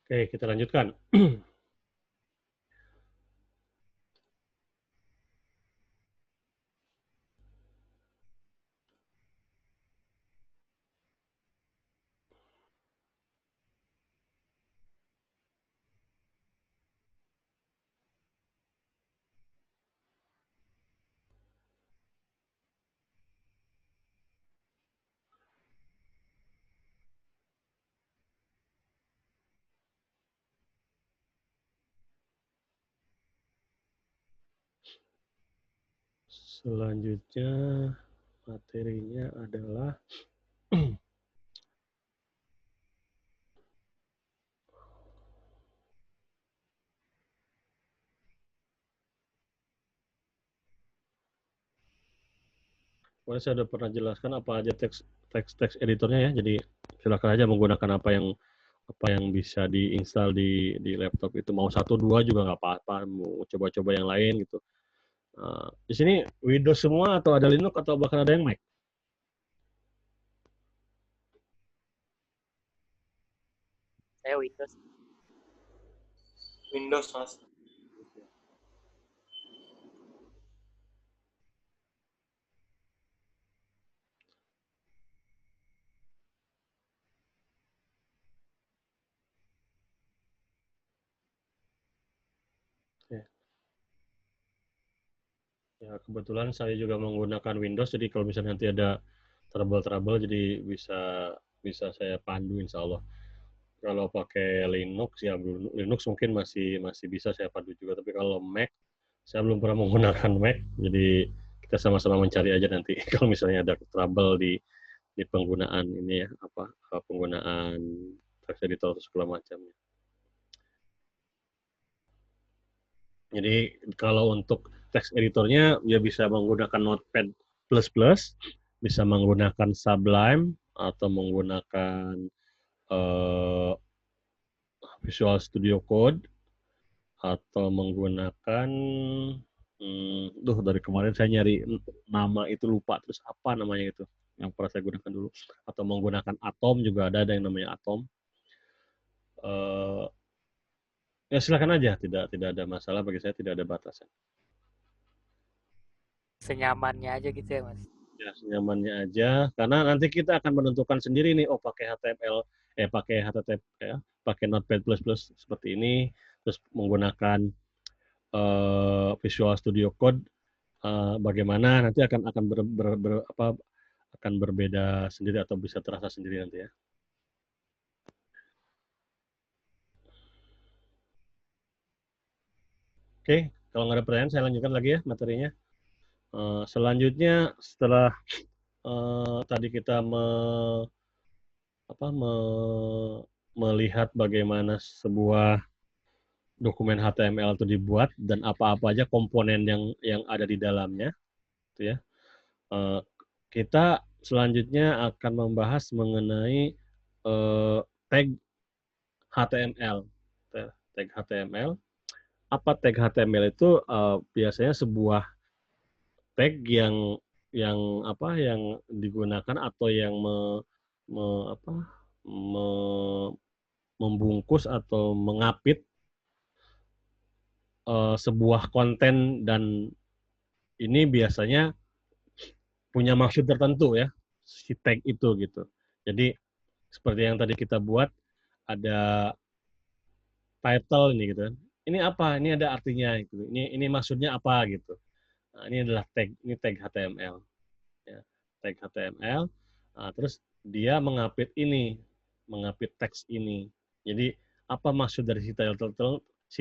Oke, kita lanjutkan. Selanjutnya materinya adalah saya sudah pernah jelaskan apa aja teks editornya ya. Jadi silakan aja menggunakan apa yang bisa diinstal di laptop itu. Mau 1 2 juga nggak apa-apa. Mau coba-coba yang lain gitu. Di sini Windows semua atau ada Linux atau bahkan ada yang Mac? Saya Windows. Windows, Mas. Ya, kebetulan saya juga menggunakan Windows, jadi kalau misalnya nanti ada trouble-trouble, jadi bisa saya pandu insya Allah. Kalau pakai Linux, ya Linux mungkin masih bisa saya pandu juga, tapi kalau Mac, saya belum pernah menggunakan Mac, jadi kita sama-sama mencari aja nanti kalau misalnya ada trouble di penggunaan ini ya, penggunaan text editor atau segala macamnya. Jadi kalau untuk text editornya dia bisa menggunakan Notepad++, bisa menggunakan Sublime atau menggunakan uh, Visual Studio Code atau menggunakan dari kemarin saya nyari nama itu lupa terus apa namanya itu yang pernah saya gunakan dulu atau menggunakan Atom juga ada yang namanya Atom. Ya silakan aja, tidak ada masalah bagi saya, tidak ada batasan. Senyamannya aja gitu ya Mas. Ya senyamannya aja karena nanti kita akan menentukan sendiri nih pakai HTML pakai HTTP ya pakai Notepad++ seperti ini terus menggunakan Visual Studio Code bagaimana nanti akan akan berbeda sendiri atau bisa terasa sendiri nanti ya. Oke, kalau nggak ada pertanyaan saya lanjutkan lagi ya materinya. Selanjutnya setelah tadi kita melihat bagaimana sebuah dokumen HTML itu dibuat dan apa-apa aja komponen yang ada di dalamnya, gitu ya. Kita selanjutnya akan membahas mengenai tag HTML. Tag HTML. Apa tag HTML itu? Biasanya sebuah tag yang digunakan atau yang membungkus atau mengapit sebuah konten dan ini biasanya punya maksud tertentu ya, si tag itu gitu. Jadi seperti yang tadi kita buat, ada title ini gitu kan. Ini apa? Ini ada artinya gitu. Ini maksudnya apa gitu. Nah, ini adalah tag, ini tag HTML. Ya, tag HTML. Nah, terus dia mengapit ini, mengapit teks ini. Jadi apa maksud dari si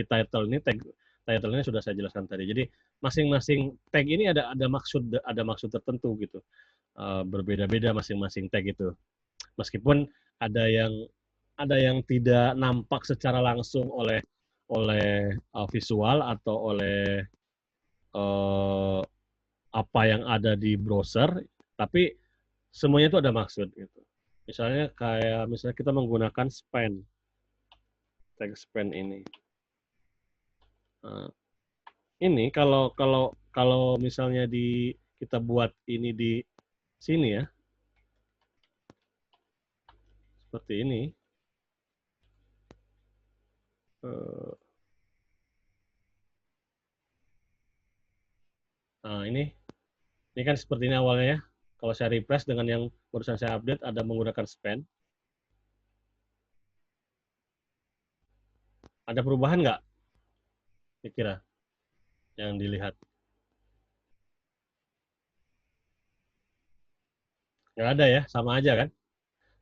title ini tag title-nya sudah saya jelaskan tadi. Jadi masing-masing tag ini ada maksud tertentu gitu. Berbeda-beda masing-masing tag itu. Meskipun ada yang tidak nampak secara langsung oleh visual atau oleh apa yang ada di browser, tapi semuanya itu ada maksud gitu. Misalnya kita menggunakan span, tag span ini. Nah, ini kalau misalnya kita buat ini di sini ya, seperti ini. Nah, ini kan seperti ini awalnya ya. Kalau saya refresh dengan yang barusan saya update, ada menggunakan span. Ada perubahan nggak? Kira-kira yang dilihat? Nggak ada ya, sama aja kan?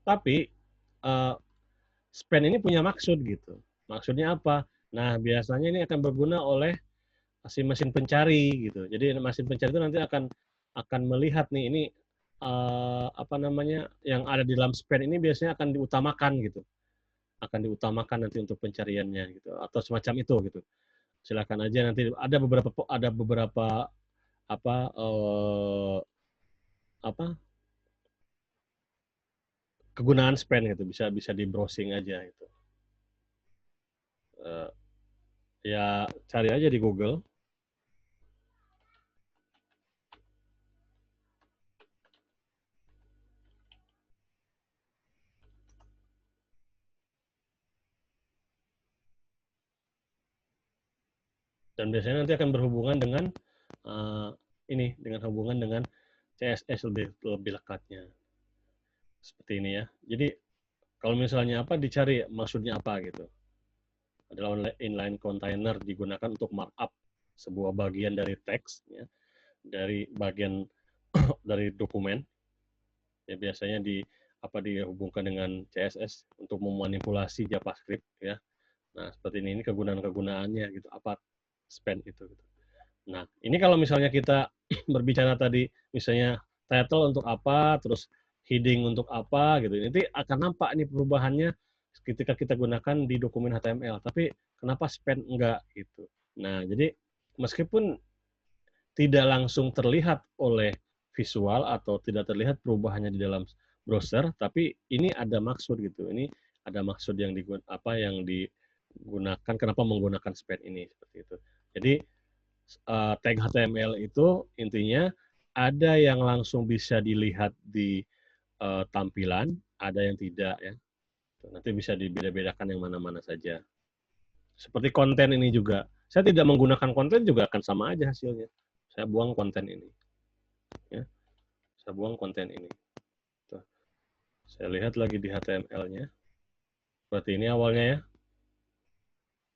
Tapi span ini punya maksud gitu. Maksudnya apa? Nah, biasanya ini akan berguna oleh si mesin pencari gitu. Jadi mesin pencari itu nanti akan melihat nih ini apa namanya yang ada di dalam span ini biasanya akan diutamakan gitu. Akan diutamakan nanti untuk pencariannya gitu atau semacam itu gitu. Silakan aja nanti ada beberapa apa apa kegunaan span gitu, bisa di browsing aja gitu. Ya cari aja di Google. Dan biasanya nanti akan berhubungan dengan hubungan dengan CSS lebih lekatnya. Seperti ini ya. Jadi kalau misalnya apa dicari maksudnya apa gitu. Adalah inline container digunakan untuk markup sebuah bagian dari teks ya, dari bagian dari dokumen. Ya biasanya dihubungkan dengan CSS untuk memanipulasi JavaScript ya. Nah, seperti ini kegunaan-kegunaannya gitu. Apa span itu gitu. Nah, ini kalau misalnya kita berbicara tadi, misalnya title untuk apa, terus heading untuk apa, gitu. Nanti akan nampak nih perubahannya ketika kita gunakan di dokumen HTML. Tapi kenapa span enggak gitu. Nah, jadi meskipun tidak langsung terlihat oleh visual atau tidak terlihat perubahannya di dalam browser, tapi ini ada maksud gitu. Ini ada maksud yang digunakan, kenapa menggunakan span ini seperti itu. Jadi tag HTML itu intinya ada yang langsung bisa dilihat di tampilan, ada yang tidak ya. Nanti bisa dibeda-bedakan yang mana-mana saja. Seperti konten ini juga. Saya tidak menggunakan konten juga akan sama aja hasilnya. Saya buang konten ini. Ya. Saya buang konten ini. Tuh. Saya lihat lagi di HTML-nya. Seperti ini awalnya ya.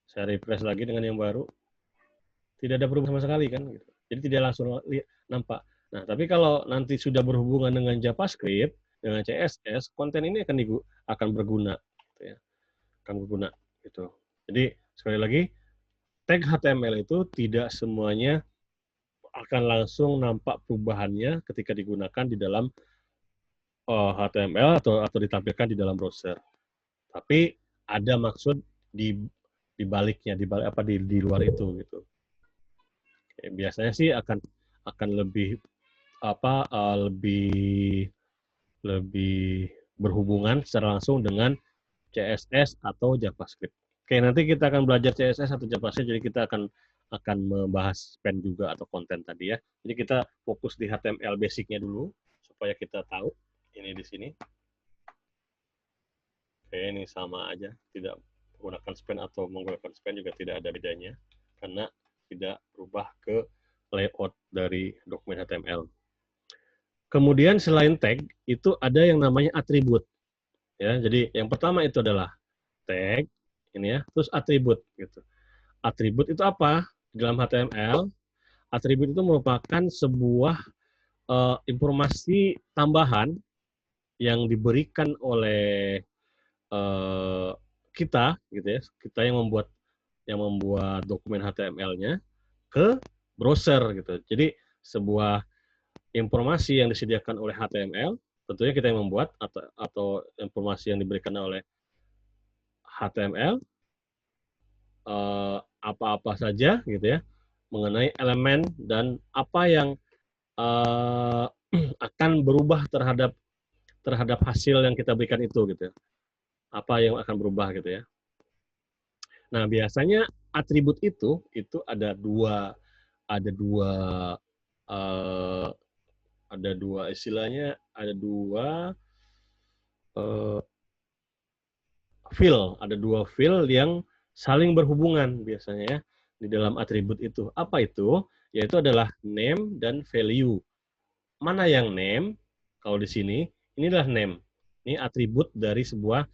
Saya refresh lagi dengan yang baru. Tidak ada perubahan sama sekali kan. Gitu. Jadi tidak langsung nampak. Nah, tapi kalau nanti sudah berhubungan dengan JavaScript, dengan CSS, konten ini akan berguna. Gitu ya. Akan berguna. Gitu. Jadi, sekali lagi, tag HTML itu tidak semuanya akan langsung nampak perubahannya ketika digunakan di dalam HTML atau ditampilkan di dalam browser. Tapi ada maksud di baliknya, di luar itu gitu. Biasanya sih akan lebih lebih berhubungan secara langsung dengan CSS atau JavaScript. Oke, nanti kita akan belajar CSS atau JavaScript, jadi kita akan membahas span juga atau konten tadi ya. Jadi kita fokus di HTML basicnya dulu supaya kita tahu ini di sini. Oke, ini sama aja, tidak menggunakan span atau menggunakan span juga tidak ada bedanya karena tidak berubah ke layout dari dokumen HTML. kemudian selain tag itu ada yang namanya atribut. Ya, jadi yang pertama itu adalah tag ini ya, terus atribut gitu. Atribut itu apa? Di dalam HTML, atribut itu merupakan sebuah informasi tambahan yang diberikan oleh kita gitu ya, kita yang membuat dokumen HTML-nya ke browser gitu. Jadi sebuah informasi yang disediakan oleh HTML, tentunya kita yang membuat atau informasi yang diberikan oleh HTML apa-apa saja gitu ya mengenai elemen dan apa yang akan berubah terhadap hasil yang kita berikan itu gitu ya. Apa yang akan berubah gitu ya. Nah, biasanya atribut itu ada dua eh, ada dua istilahnya, ada dua field yang saling berhubungan biasanya ya di dalam atribut itu. Apa itu? Yaitu adalah name dan value. Mana yang name? Kalau di sini, inilah name. Ini atribut dari sebuah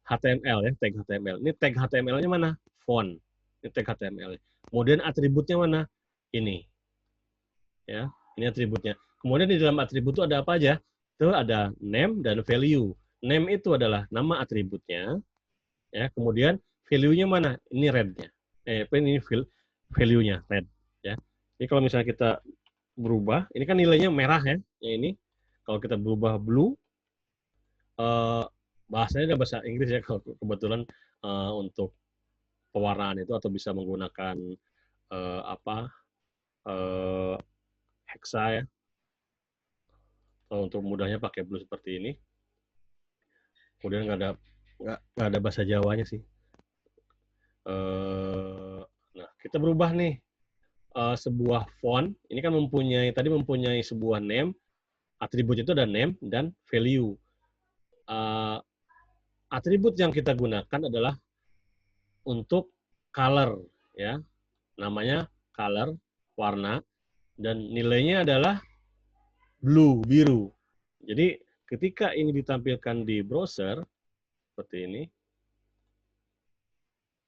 HTML ya, tag HTML. Ini tag HTML-nya mana? Font. Ini tag HTML. Kemudian atributnya mana? Ini. Ya, ini atributnya. Kemudian di dalam atribut itu ada apa aja? Itu ada name dan value. Name itu adalah nama atributnya. Ya, kemudian value-nya mana? Ini red-nya. Ini value-nya red. Ya. Jadi kalau misalnya kita berubah, ini kan nilainya merah ya. Ya ini. Kalau kita berubah blue, bahasanya ada bahasa Inggris ya kalau kebetulan untuk pewarnaan itu atau bisa menggunakan hexa ya. Untuk mudahnya pakai blue seperti ini. Kemudian nggak ada bahasa Jawanya sih. Nah, kita berubah nih sebuah font. Ini kan mempunyai sebuah name. Atribut itu ada name dan value. Atribut yang kita gunakan adalah untuk color ya. Namanya color, warna, dan nilainya adalah blue, biru. Jadi ketika ini ditampilkan di browser seperti ini,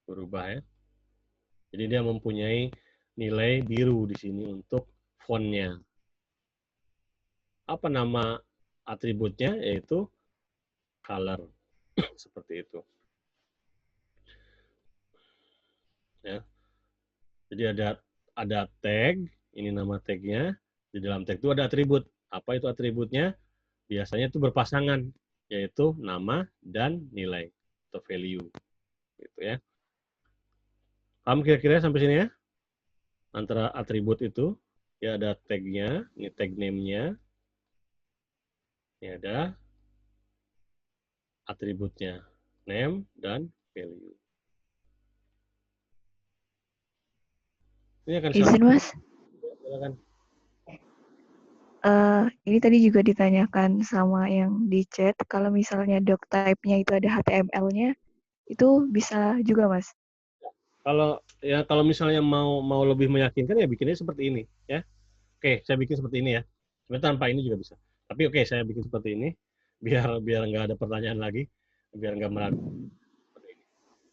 berubah ya. Jadi dia mempunyai nilai biru di sini untuk fontnya. Apa nama atributnya? Yaitu color. Seperti itu. Ya. Jadi ada tag, ini nama tagnya. Di dalam tag itu ada atribut. Apa itu atributnya? Biasanya itu berpasangan, yaitu nama dan nilai atau value. Gitu ya. Paham kira-kira sampai sini ya? Antara atribut itu, ya ada tag-nya, ini tag name-nya, ini ada atributnya, name dan value. Ini akan Izin, Mas. Silakan. Ini tadi juga ditanyakan sama yang di chat, kalau misalnya doc type-nya itu ada HTML-nya, itu bisa juga, Mas? Kalau misalnya mau lebih meyakinkan ya bikinnya seperti ini ya. Oke, saya bikin seperti ini ya. Sebenarnya tanpa ini juga bisa. Tapi oke, saya bikin seperti ini biar nggak ada pertanyaan lagi, biar nggak meragu.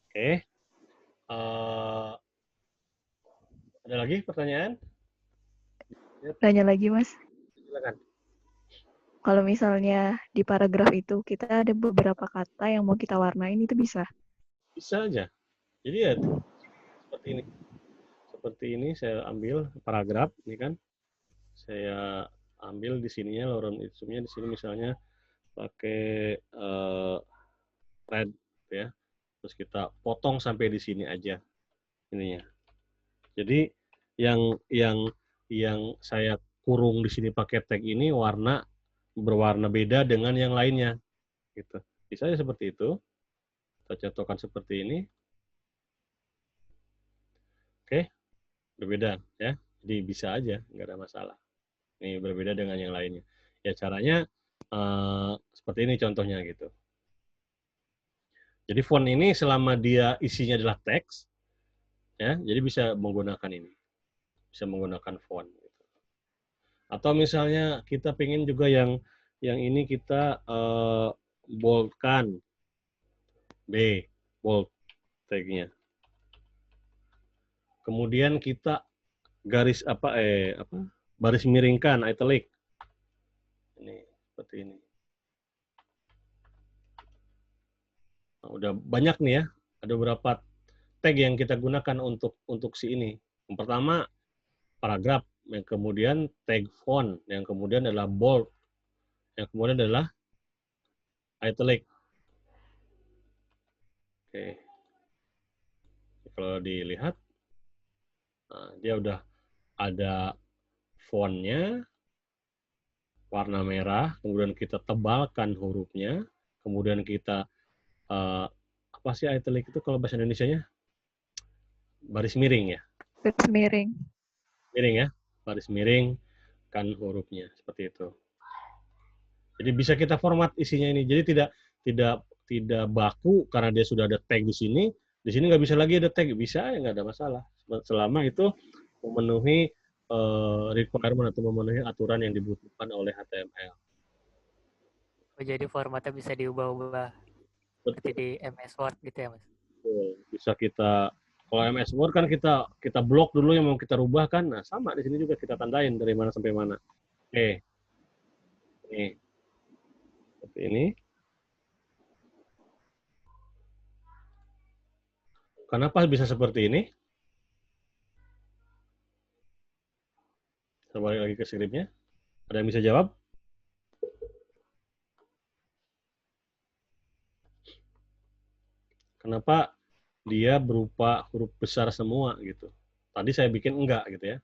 Oke. Ada lagi pertanyaan? Tanya lagi, Mas. Silakan. Kalau misalnya di paragraf itu kita ada beberapa kata yang mau kita warnain, itu bisa? Bisa aja. Jadi ya seperti ini. Seperti ini saya ambil paragraf ini kan. Saya ambil di sininya lorem ipsumnya di sini misalnya pakai red ya. Terus kita potong sampai di sini aja ininya. Jadi yang saya kurung di sini pakai tag ini berwarna beda dengan yang lainnya gitu. Bisa aja seperti itu. Kita contohkan seperti ini. Oke, berbeda ya. Jadi bisa aja, nggak ada masalah. Ini berbeda dengan yang lainnya. Ya caranya seperti ini contohnya gitu. Jadi font ini selama dia isinya adalah teks, ya, jadi bisa menggunakan ini, bisa menggunakan font. Gitu. Atau misalnya kita pengen juga yang ini kita boldkan, B, bold tagnya. Kemudian kita garis baris miringkan, italic. Ini seperti ini. Nah, udah banyak nih ya, ada beberapa tag yang kita gunakan untuk si ini. Yang pertama paragraf, yang kemudian tag font, yang kemudian adalah bold, yang kemudian adalah italic. Oke. Kalau dilihat, nah, dia udah ada fontnya, warna merah, kemudian kita tebalkan hurufnya, kemudian kita apa sih italic itu kalau bahasa Indonesianya? Baris miring ya? Garis miring. Miring ya? Baris miring kan hurufnya seperti itu. Jadi bisa kita format isinya ini. Jadi tidak baku karena dia sudah ada tag di sini. Di sini nggak bisa lagi ada tag, bisa ya nggak ada masalah. Selama itu memenuhi requirement atau memenuhi aturan yang dibutuhkan oleh HTML. Oh, jadi formatnya bisa diubah-ubah seperti Betul. di MS Word gitu ya, Mas? Betul. Bisa kita, kalau MS Word kan kita blok dulu yang mau kita rubah kan. Nah sama di sini juga kita tandain dari mana sampai mana. Oke, ini seperti ini. Kenapa bisa seperti ini? Saya balik lagi ke skripnya. Ada yang bisa jawab? Kenapa dia berupa huruf besar semua gitu? Tadi saya bikin enggak gitu ya.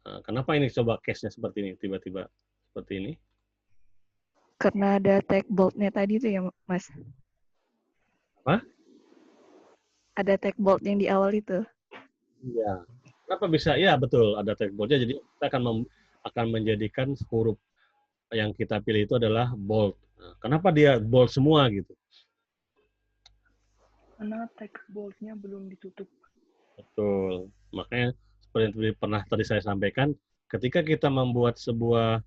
Nah, kenapa ini coba case-nya seperti ini, tiba-tiba seperti ini? Karena ada tag bold-nya tadi tuh ya, Mas. Apa? Ada tag bold yang di awal itu. Iya. Kenapa bisa? Ya betul, ada tag bold-nya. Jadi kita akan menjadikan huruf yang kita pilih itu adalah bold. Nah, kenapa dia bold semua gitu? Karena teks boldnya belum ditutup. Betul. Makanya seperti yang pernah tadi saya sampaikan, ketika kita membuat sebuah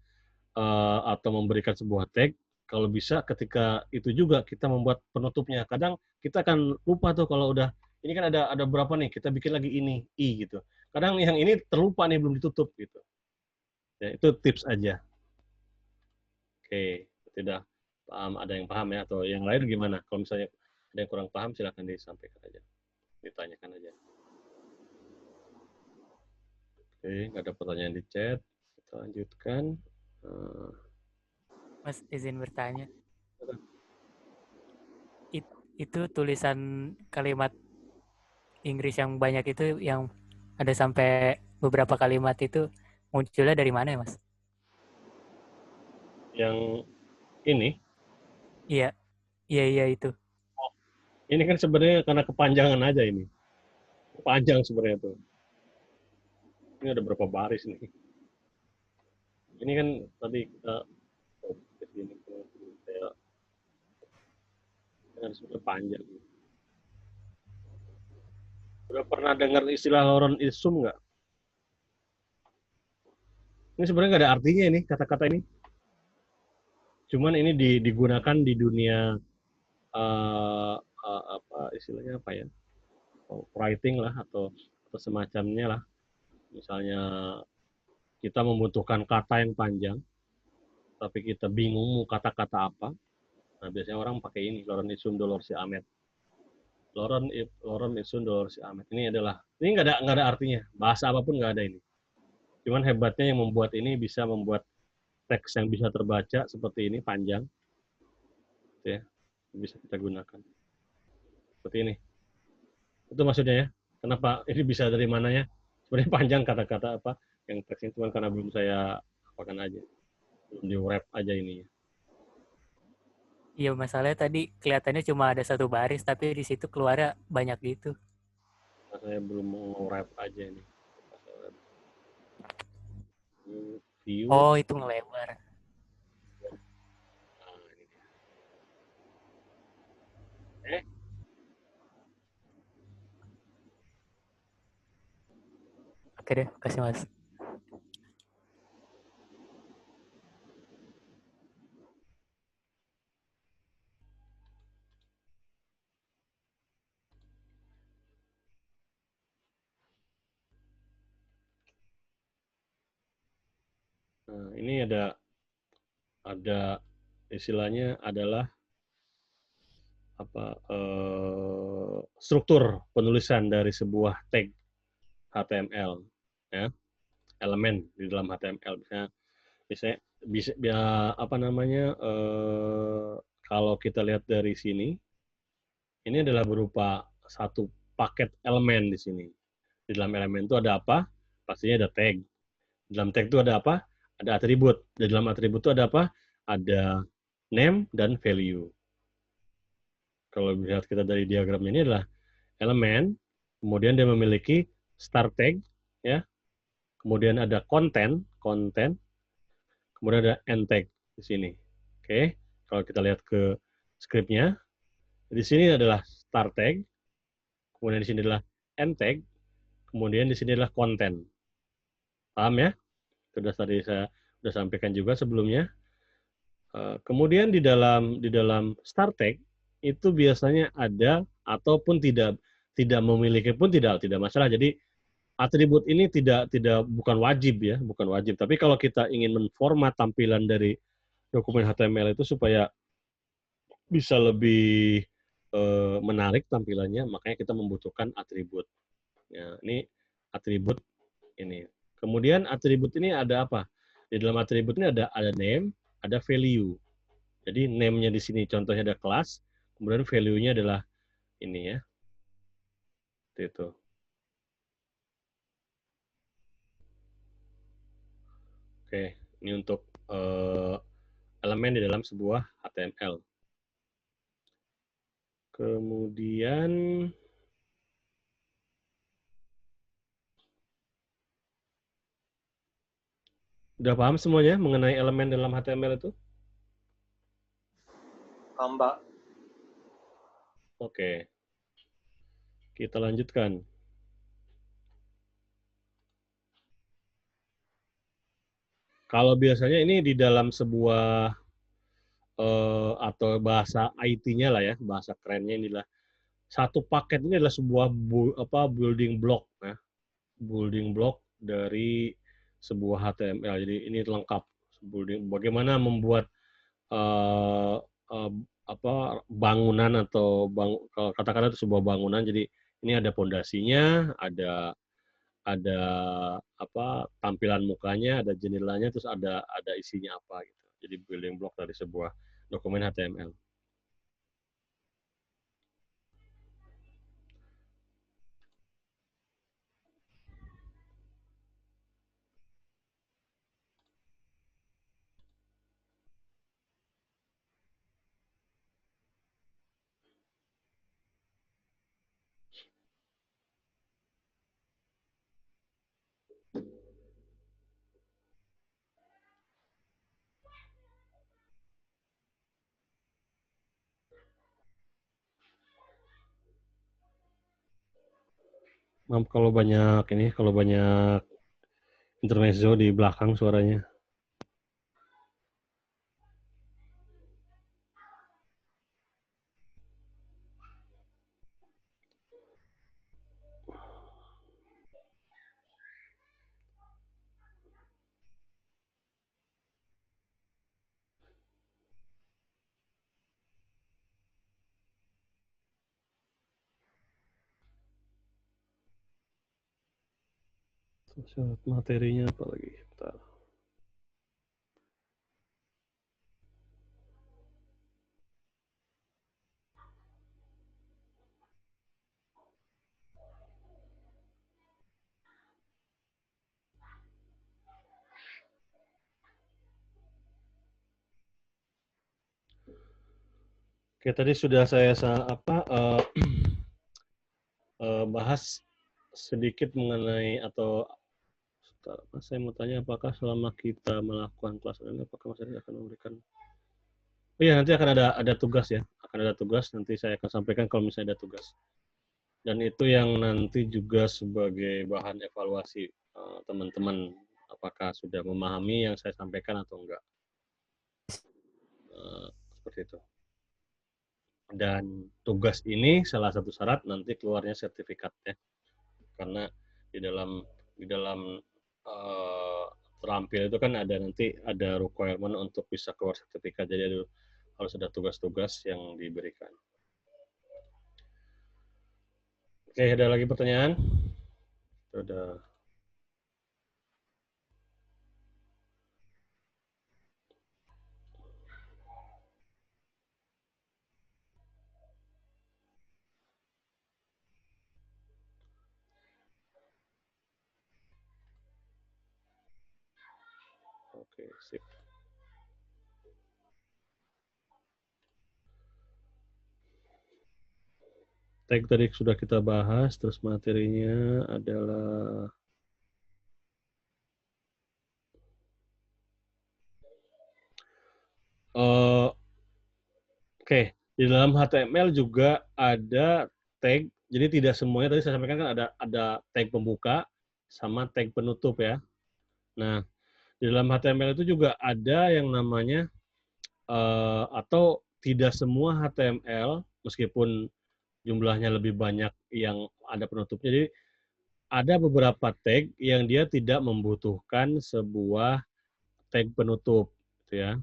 atau memberikan sebuah tag, kalau bisa ketika itu juga kita membuat penutupnya. Kadang kita akan lupa tuh kalau udah ini kan ada berapa nih, kita bikin lagi ini i gitu. Kadang yang ini terlupa nih belum ditutup gitu. Ya, itu tips aja. Oke, tidak paham, ada yang paham ya atau yang lain gimana? Kalau misalnya ada yang kurang paham silahkan disampaikan aja, ditanyakan aja. Oke, nggak ada pertanyaan di chat. Kita lanjutkan. Mas, izin bertanya. Itu tulisan kalimat Inggris yang banyak itu yang ada sampai beberapa kalimat itu munculnya dari mana ya, Mas? Yang ini, Iya, iya itu. ini kan sebenarnya karena kepanjangan aja ini. Panjang sebenarnya tuh. Ini ada berapa baris nih? Ini kan tadi kita ini kayak sudah panjang. Udah pernah dengar istilah lorem ipsum nggak? Ini sebenarnya nggak ada artinya ini kata-kata ini. Cuman ini digunakan di dunia apa istilahnya apa ya? Writing lah atau semacamnya lah. Misalnya kita membutuhkan kata yang panjang, tapi kita bingung mau kata-kata apa. Nah biasanya orang pakai ini lorem ipsum dolorsi amet. Lorem ipsum dolorsi amet. Ini nggak ada artinya. Bahasa apapun nggak ada ini. Cuman hebatnya yang membuat ini bisa membuat teks yang bisa terbaca seperti ini panjang, gitu ya, bisa kita gunakan seperti ini. Itu maksudnya ya. Kenapa ini bisa dari mananya? Sebenarnya panjang kata-kata apa yang teksnya cuma karena belum saya apakan aja, belum di wrap aja ininya. Iya, masalahnya tadi kelihatannya cuma ada satu baris, tapi di situ keluarnya banyak gitu. Nah, saya belum mau wrap aja ini. View. Oh, itu ngelebar. Nah, ini dia. Oke deh, kasih Mas. Nah, ini ada istilahnya adalah apa struktur penulisan dari sebuah tag HTML, ya, elemen di dalam HTML. Misalnya bisa apa namanya kalau kita lihat dari sini, ini adalah berupa satu paket elemen di sini. Di dalam elemen itu ada apa? Pastinya ada tag. Di dalam tag itu ada apa? Ada atribut. Di dalam atribut itu ada apa? Ada name dan value. Kalau lihat kita dari diagramnya, ini adalah elemen, kemudian dia memiliki start tag, ya, kemudian ada konten, kemudian ada end tag di sini. Oke, kalau kita lihat ke scriptnya, di sini adalah start tag, kemudian di sini adalah end tag, kemudian di sini adalah konten. Paham ya? Sudah tadi saya sudah sampaikan juga sebelumnya. Kemudian di dalam start tag itu biasanya ada ataupun tidak memiliki pun tidak masalah. Jadi atribut ini bukan wajib ya, bukan wajib. Tapi kalau kita ingin menformat tampilan dari dokumen HTML itu supaya bisa lebih menarik tampilannya, makanya kita membutuhkan atribut. Ya, ini atribut ini. Kemudian atribut ini ada apa? Di dalam atribut ini ada name, ada value. Jadi name-nya di sini contohnya ada kelas, kemudian value-nya adalah ini ya. Itu. Oke, ini untuk elemen di dalam sebuah HTML. Kemudian udah paham semuanya mengenai elemen dalam HTML itu? Paham, Pak. Oke. Kita lanjutkan. Kalau biasanya ini di dalam sebuah atau bahasa IT-nya lah ya, bahasa kerennya inilah satu paket ini adalah sebuah building block ya. Building block dari sebuah HTML. Jadi ini lengkap bagaimana membuat bangunan atau kalau katakanlah itu sebuah bangunan. Jadi ini ada pondasinya, ada tampilan mukanya, ada jendelanya, terus ada isinya apa gitu. Jadi building block dari sebuah dokumen HTML. Maaf kalau banyak intermezzo di belakang suaranya. Materinya apa lagi? Bentar. Oke, tadi sudah saya bahas sedikit mengenai atau saya mau tanya apakah selama kita melakukan kelas ini apakah Mas Eri akan memberikan iya nanti akan ada tugas ya, akan ada tugas, nanti saya akan sampaikan kalau misalnya ada tugas. Dan itu yang nanti juga sebagai bahan evaluasi teman-teman apakah sudah memahami yang saya sampaikan atau enggak. Seperti itu. Dan tugas ini salah satu syarat nanti keluarnya sertifikat ya. Karena di dalam terampil itu kan ada nanti ada requirement untuk bisa keluar sertifikat. Jadi harus ada tugas-tugas yang diberikan. Oke, ada lagi pertanyaan? Sudah. Oke, sip. Tag tadi sudah kita bahas, terus materinya adalah oke, di dalam HTML juga ada tag. Jadi tidak semuanya tadi saya sampaikan kan ada tag pembuka sama tag penutup ya. Nah, di dalam HTML itu juga ada yang namanya atau tidak semua HTML meskipun jumlahnya lebih banyak yang ada penutupnya. Jadi ada beberapa tag yang dia tidak membutuhkan sebuah tag penutup, gitu ya.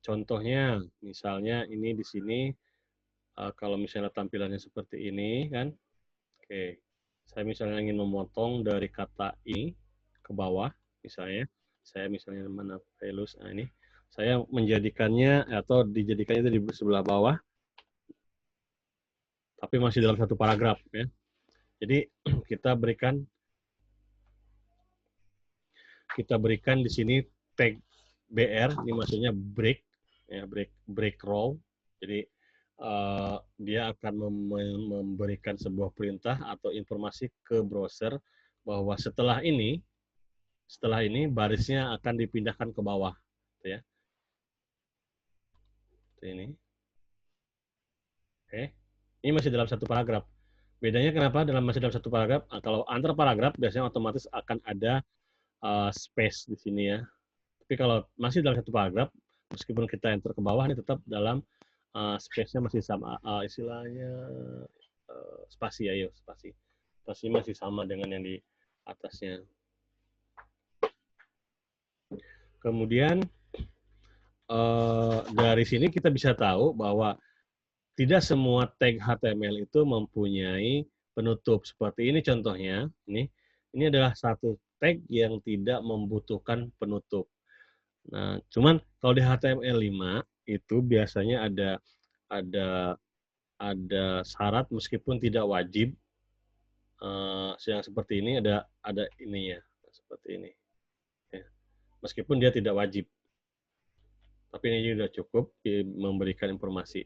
Contohnya, misalnya ini di sini, kalau misalnya tampilannya seperti ini kan, oke, saya misalnya ingin memotong dari kata ini ke bawah, misalnya, saya misalnya mana values, nah ini, saya menjadikannya atau dijadikannya itu di sebelah bawah, tapi masih dalam satu paragraf ya. Jadi kita berikan di sini tag BR, ini maksudnya break, ya break row. Jadi dia akan memberikan sebuah perintah atau informasi ke browser bahwa setelah ini barisnya akan dipindahkan ke bawah, gitu ya. Ini, oke, ini masih dalam satu paragraf. Bedanya kenapa masih dalam satu paragraf? Kalau antar paragraf biasanya otomatis akan ada space di sini ya. Tapi kalau masih dalam satu paragraf, meskipun kita enter ke bawah, ini tetap dalam space-nya masih sama, istilahnya spasi ya, spasi. Spasi masih sama dengan yang di atasnya. Kemudian dari sini kita bisa tahu bahwa tidak semua tag HTML itu mempunyai penutup. Seperti ini contohnya, ini adalah satu tag yang tidak membutuhkan penutup. Nah, cuman kalau di HTML5 itu biasanya ada syarat meskipun tidak wajib. Yang seperti ini ada ininya seperti ini. Ya. Meskipun dia tidak wajib, tapi ini sudah cukup memberikan informasi.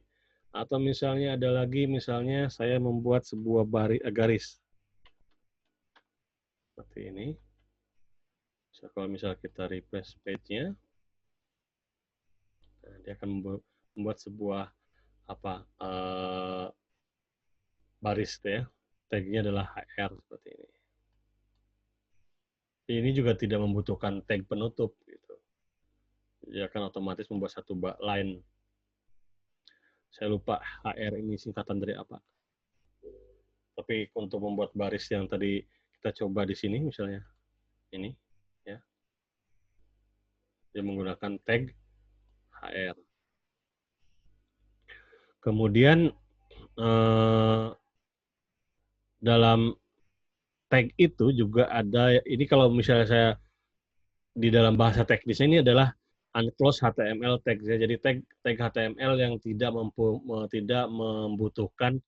Atau misalnya ada lagi, misalnya saya membuat sebuah garis seperti ini. Kalau misalnya kita refresh page-nya, nah, dia akan membuat sebuah baris ya. Tag-nya adalah HR seperti ini. Ini juga tidak membutuhkan tag penutup gitu. Dia akan otomatis membuat satu line. Saya lupa HR ini singkatan dari apa. Tapi untuk membuat baris yang tadi kita coba di sini misalnya ini ya. Dia menggunakan tag HR. Kemudian dalam tag itu juga ada, ini kalau misalnya saya di dalam bahasa teknisnya ini adalah unclosed HTML tag. Jadi tag HTML yang tidak membutuhkan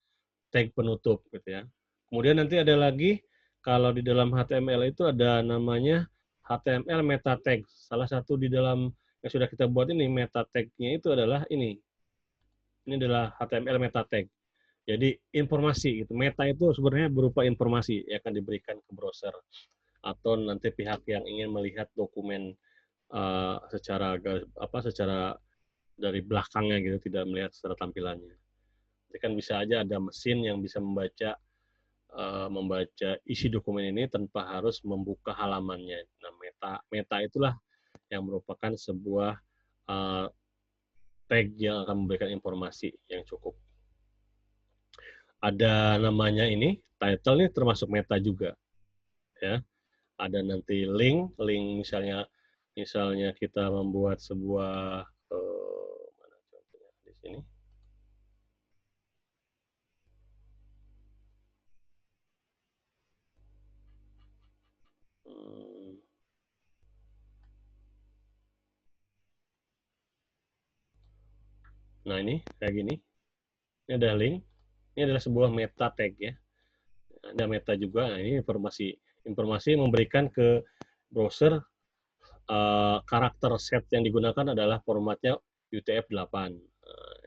tag penutup gitu ya. Kemudian nanti ada lagi kalau di dalam HTML itu ada namanya HTML meta tag. Salah satu di dalam yang sudah kita buat ini meta tag-nya itu adalah ini. Ini adalah HTML meta tag. Jadi informasi gitu. Meta itu sebenarnya berupa informasi yang akan diberikan ke browser atau nanti pihak yang ingin melihat dokumen secara dari belakangnya gitu, tidak melihat secara tampilannya. Jadi kan bisa aja ada mesin yang bisa membaca isi dokumen ini tanpa harus membuka halamannya. Nah, meta itulah yang merupakan sebuah tag yang akan memberikan informasi yang cukup. Ada namanya ini, title nih termasuk meta juga. Ya. ada nanti link misalnya kita membuat sebuah mana contohnya di sini. Nah, ini kayak gini. Ini ada link. Ini adalah sebuah meta tag ya. Ada meta juga. Nah, ini informasi yang memberikan ke browser karakter set yang digunakan adalah formatnya UTF-8.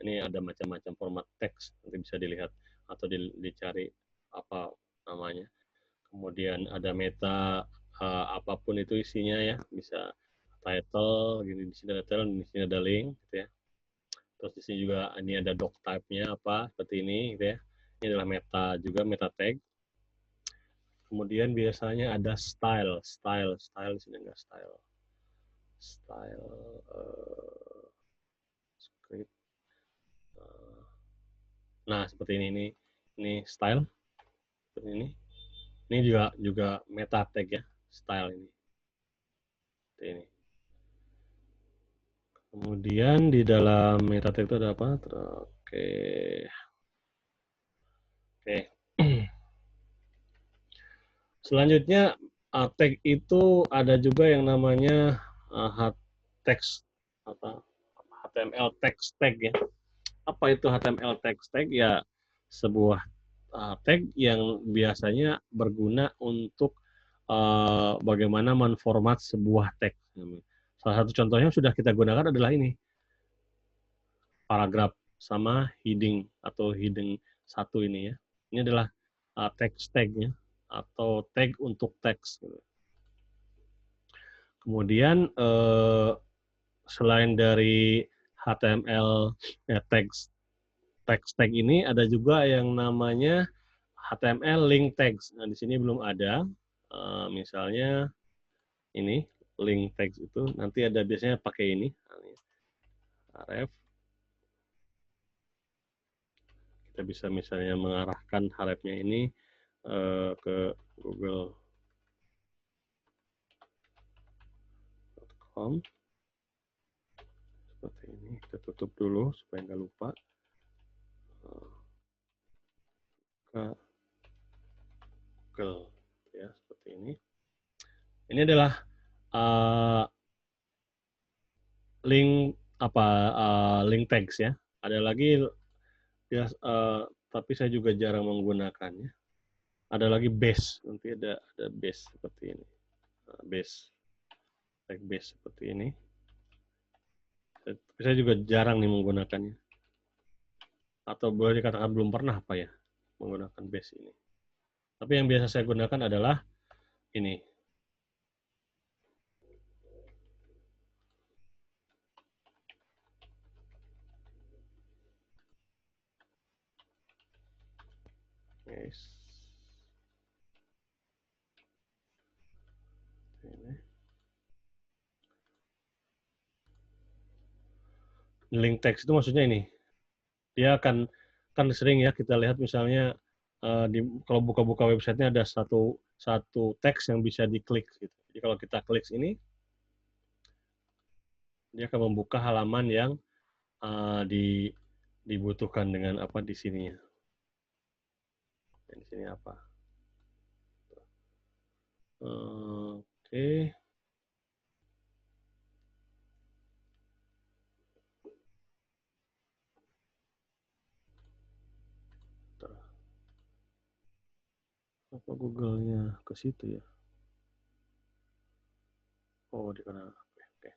Ini ada macam-macam format teks, nanti bisa dilihat atau dicari apa namanya. Kemudian ada meta apapun itu isinya ya, bisa title, gini di sini ada title, di sini ada link, gitu ya. Terus di sini juga ini ada doc type-nya apa seperti ini, gitu ya. Ini adalah meta juga meta tag. Kemudian biasanya ada style di sini enggak style script. Nah seperti ini style seperti ini. Ini juga meta tag ya, style ini. Seperti ini. Kemudian di dalam meta tag itu ada apa? Oke. Selanjutnya tag itu ada juga yang namanya text HTML text tag ya. Apa itu HTML text tag? Ya sebuah tag yang biasanya berguna untuk bagaimana menformat sebuah teks. Salah satu contohnya yang sudah kita gunakan adalah ini, paragraf sama heading atau heading 1 ini ya. Ini adalah text tag-nya atau tag untuk teks. Kemudian selain dari HTML text tag ini ada juga yang namanya HTML link tags. Nah, di sini belum ada. Misalnya ini link tags itu nanti ada biasanya pakai ini. Href. Kita bisa misalnya mengarahkan hrefnya ini ke google.com. Seperti ini. Kita tutup dulu supaya nggak lupa. Ke Google ya seperti ini. Ini adalah link link tags ya. Ada lagi ya, tapi saya juga jarang menggunakannya. Ada lagi base, nanti ada base seperti ini. Base, tag base seperti ini. Tapi saya juga jarang nih menggunakannya. Atau boleh dikatakan belum pernah apa ya menggunakan base ini. Tapi yang biasa saya gunakan adalah ini. Yes. Ini. Link text itu maksudnya ini. Dia kan sering ya kita lihat misalnya kalau buka-buka websitenya ada satu teks yang bisa diklik gitu. Jadi kalau kita klik ini, dia akan membuka halaman yang dibutuhkan dengan apa di sininya. Di sini apa? Oke. Apa Google-nya ke situ ya? Oh, di kanan. Oke.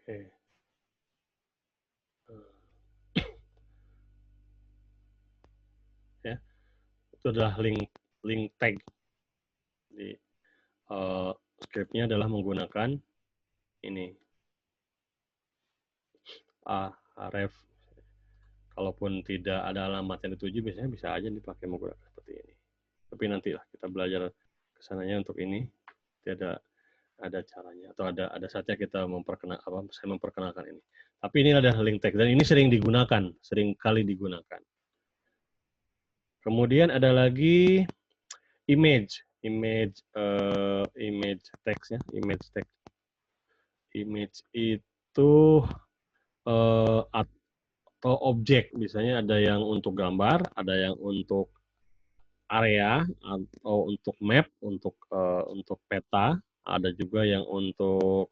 Oke. Ya, itu adalah link tag. Jadi script-nya adalah menggunakan ini href. Kalaupun tidak ada alamat yang dituju, biasanya bisa aja dipakai menggunakan seperti ini. Tapi nantilah kita belajar kesananya untuk ini. Tidak ada caranya atau ada saatnya kita saya memperkenalkan ini. Tapi ini adalah link text dan ini sering kali digunakan. Kemudian ada lagi image text ya, image text. Image itu atau objek, misalnya ada yang untuk gambar, ada yang untuk area atau untuk map, untuk peta, ada juga yang untuk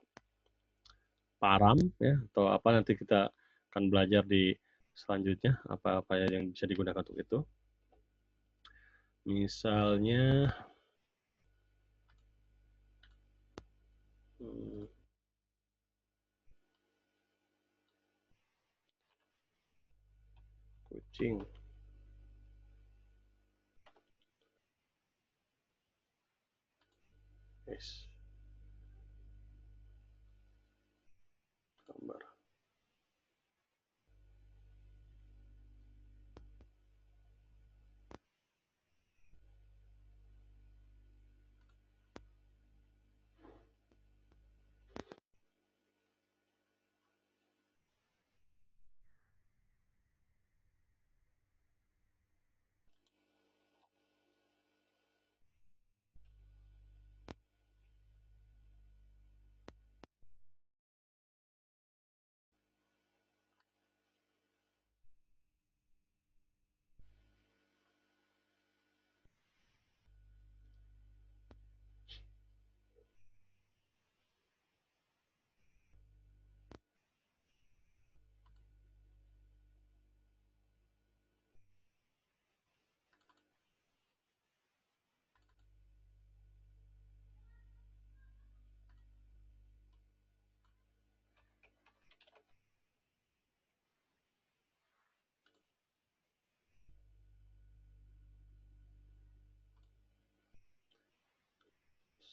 param ya atau apa, nanti kita akan belajar di selanjutnya apa yang bisa digunakan untuk itu. Misalnya kucing. Yes. Gambar.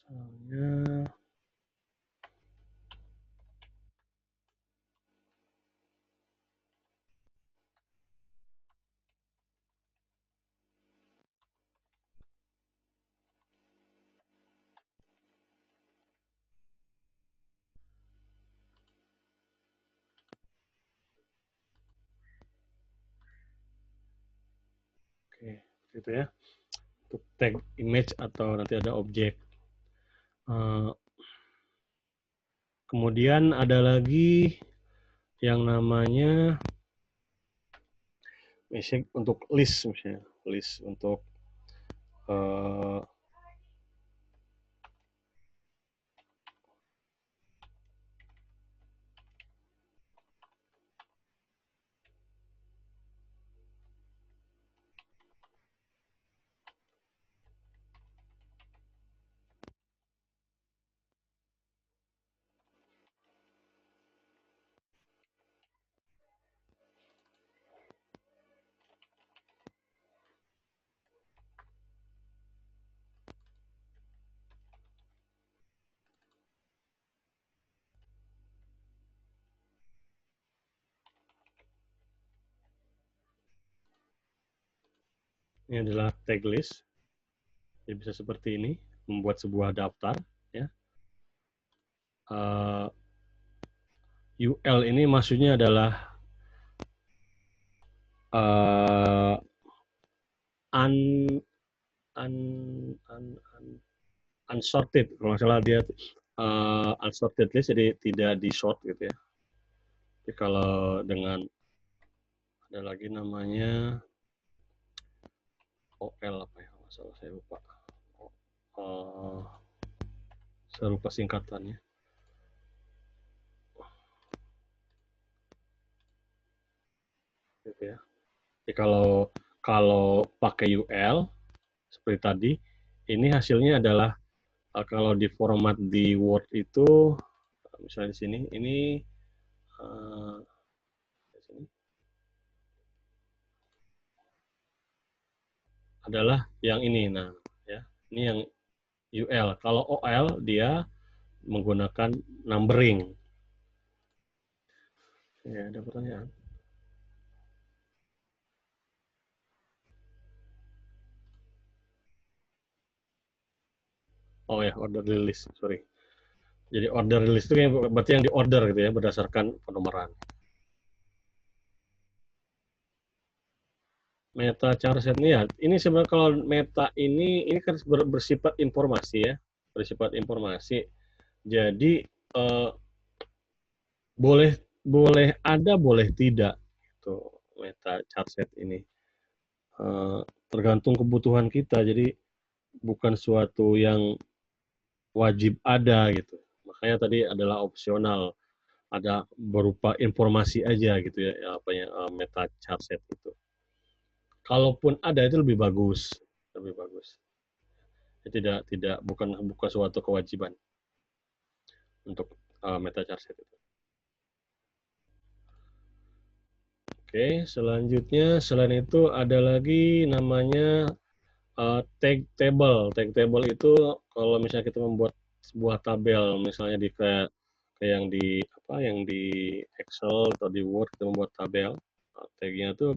Misalnya oke, gitu ya. Untuk tag image atau nanti ada objek. Kemudian ada lagi yang namanya misalnya untuk list, misalnya list untuk ini adalah tag list. Jadi bisa seperti ini, membuat sebuah daftar ya. UL ini maksudnya adalah unsorted, kalau nggak salah dia unsorted list, jadi tidak di sort gitu ya. Jadi kalau dengan ada lagi namanya OL apa ya, masalah saya lupa. Saya lupa singkatannya. Gitu ya. Jadi kalau pakai UL seperti tadi, ini hasilnya adalah kalau di format di Word itu, misalnya di sini, ini adalah yang ini. Nah, ya, ini yang UL. Kalau OL dia menggunakan numbering. Ya, ada pertanyaan. Oh ya, order list, sorry. Jadi order list itu berarti yang di order gitu ya, berdasarkan penomoran. Meta charset ini ya, ini sebenarnya kalau meta ini kan bersifat informasi ya, bersifat informasi. Jadi boleh ada, boleh tidak itu meta charset ini. Tergantung kebutuhan kita. Jadi bukan suatu yang wajib ada gitu. Makanya tadi adalah opsional, ada berupa informasi aja gitu ya, apa ya, meta charset itu. Kalaupun ada itu lebih bagus, lebih bagus. Bukan suatu kewajiban untuk meta charset itu. Oke, selanjutnya selain itu ada lagi namanya tag table. Tag table itu kalau misalnya kita membuat sebuah tabel, misalnya di kayak yang di Excel atau di Word kita membuat tabel, tagnya itu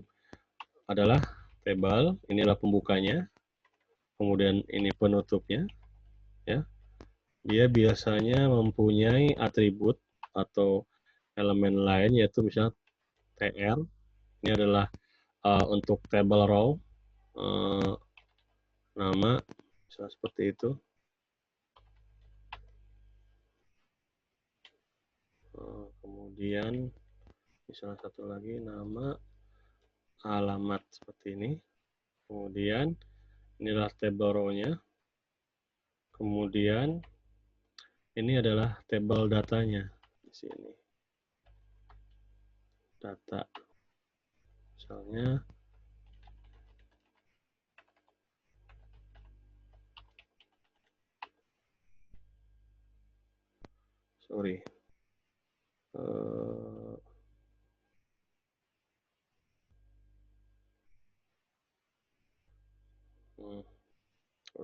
adalah table. Inilah pembukanya, kemudian ini penutupnya, ya. Dia biasanya mempunyai atribut atau elemen lain, yaitu misalnya tr. Ini adalah untuk table row, nama misalnya seperti itu. Kemudian misalnya satu lagi nama, alamat seperti ini. Kemudian inilah table row-nya. Kemudian ini adalah table datanya di sini. Data. Misalnya sorry.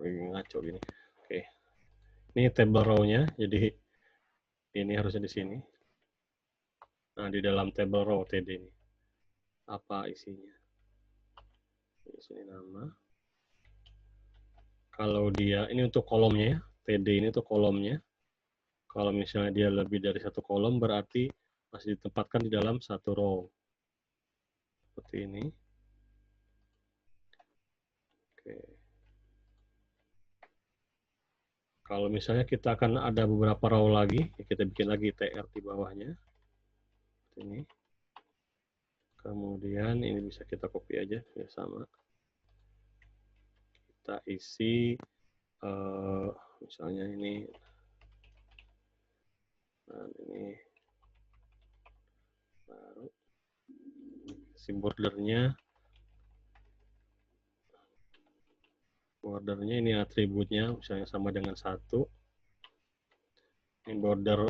Ngaco gini. Oke. Ini table row-nya, jadi ini harusnya di sini. Nah, di dalam table row TD ini. Apa isinya? Di sini nama. Kalau dia, ini untuk kolomnya ya. TD ini untuk kolomnya. Kalau misalnya dia lebih dari satu kolom, berarti masih ditempatkan di dalam satu row. Seperti ini. Oke. Kalau misalnya kita akan ada beberapa row lagi, ya kita bikin lagi TR di bawahnya. Seperti ini. Kemudian ini bisa kita copy aja, ya sama. Kita isi, misalnya ini, dan ini baru, si bordernya ini atributnya, misalnya sama dengan 1. Ini border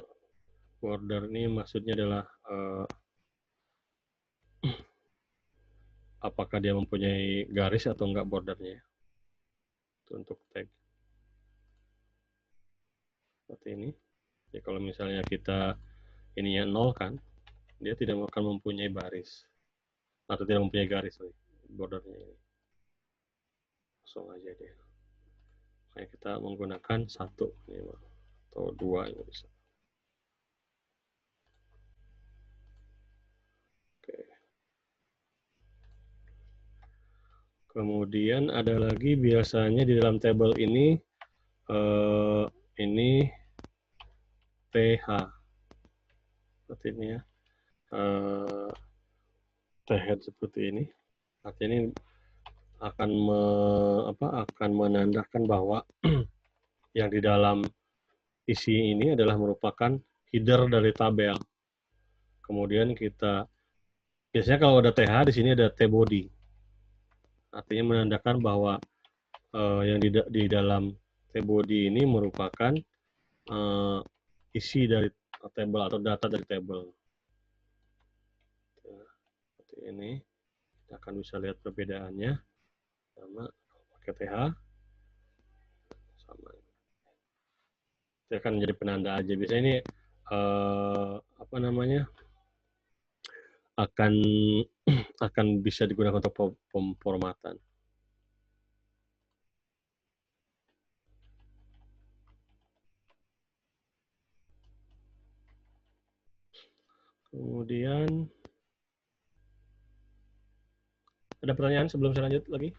ini maksudnya adalah apakah dia mempunyai garis atau enggak bordernya. Itu untuk tag. Seperti ini. Jadi kalau misalnya kita ininya 0 kan, dia tidak akan mempunyai baris. Atau tidak mempunyai garis, bordernya ini. Langsung aja deh. Kayak kita menggunakan 1 atau 2 ini bisa. Oke. Kemudian ada lagi biasanya di dalam table ini TH. Seperti ini ya. T-head seperti ini. Artinya ini akan menandakan bahwa yang di dalam isi ini adalah merupakan header dari tabel. Kemudian kita biasanya kalau ada TH di sini ada T-body. Artinya menandakan bahwa yang di dalam T-body ini merupakan isi dari tabel atau data dari tabel. Seperti ini. Kita akan bisa lihat perbedaannya. Sama pakai TH sama. Itu akan menjadi penanda aja. Biasanya ini akan bisa digunakan untuk pemformatan. Kemudian ada pertanyaan sebelum saya lanjut lagi?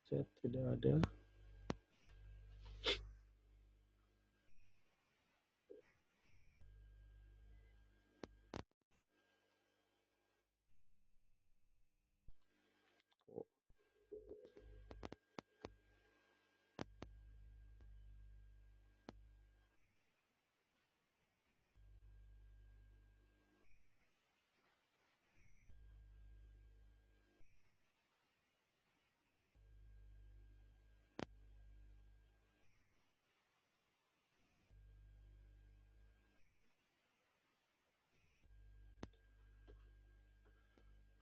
Saya tidak ada.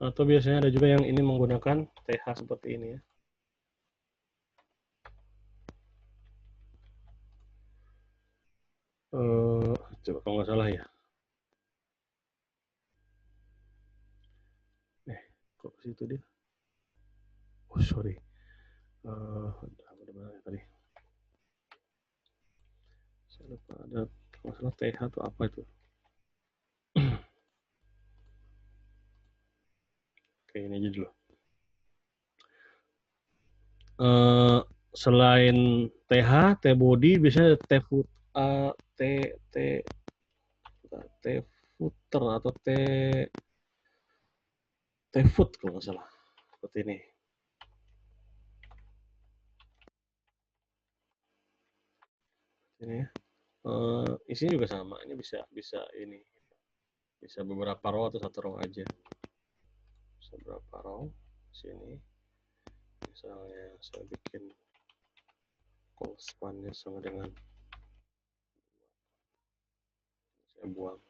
Atau biasanya ada juga yang ini menggunakan TH seperti ini ya. Coba kalau nggak salah ya. Kok ke situ dia? Oh sorry. Ada mana tadi? Saya lupa ada masalah TH atau apa itu. Oke, ini aja dulu. Selain TH, T-body, biasanya ada T-footer atau T-foot kalau nggak salah. Seperti ini. Ini ya. Isinya juga sama. Ini bisa ini. Bisa beberapa row atau satu row aja. Bisa berapa row. Sini. Misalnya saya bikin call span-nya sama dengan saya buang.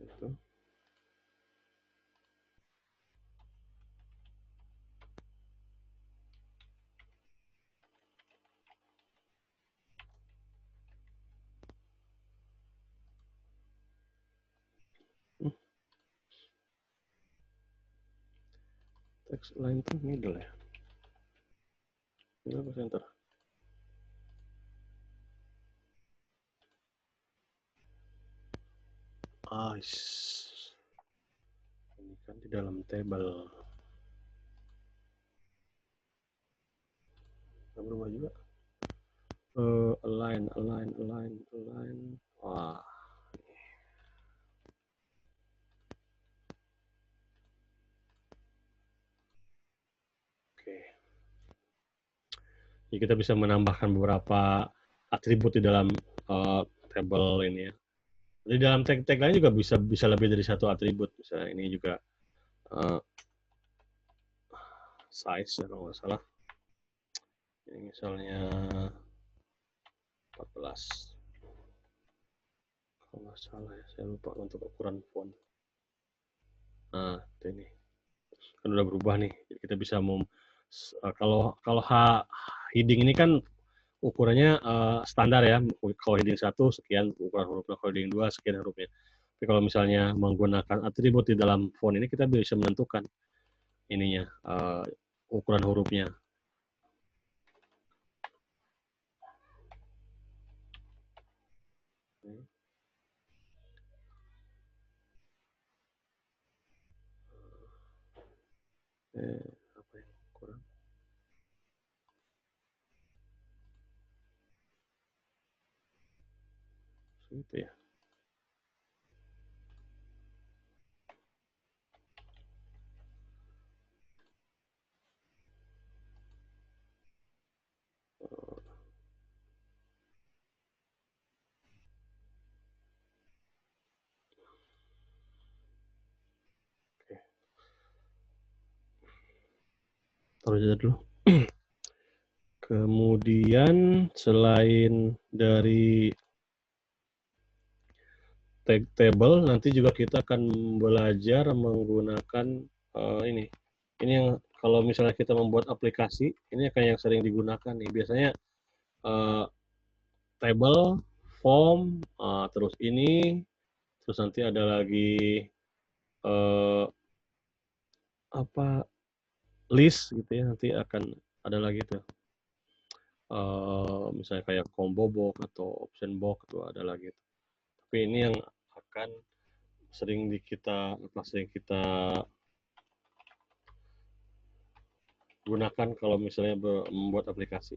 Itu. Text line itu middle ya. Middle atau center? Ini kan di dalam table. Nggak berubah juga. Align. Wah. Oke. Jadi kita bisa menambahkan beberapa atribut di dalam table ini ya. Di dalam tag lain juga bisa lebih dari satu atribut. Misalnya ini juga size ya kalau nggak salah. Ini misalnya 14. Kalau nggak salah ya, saya lupa untuk ukuran font. Nah, ini kan udah berubah nih. Jadi kita bisa kalau heading ini kan ukurannya standar ya. Kalau heading 1 sekian ukuran hurufnya, kalau heading 2 sekian hurufnya. Tapi kalau misalnya menggunakan atribut di dalam font ini, kita bisa menentukan ininya ukuran hurufnya. Apa yang kurang? Itu ya. Taruh aja dulu. Kemudian selain dari tag table, nanti juga kita akan belajar menggunakan ini. Ini yang kalau misalnya kita membuat aplikasi, ini akan yang sering digunakan nih. Biasanya table, form, terus ini, terus nanti ada lagi apa list gitu ya. Nanti akan ada lagi tuh. Misalnya kayak combo box atau option box itu ada lagi. Tapi ini yang akan sering kita gunakan kalau misalnya membuat aplikasi.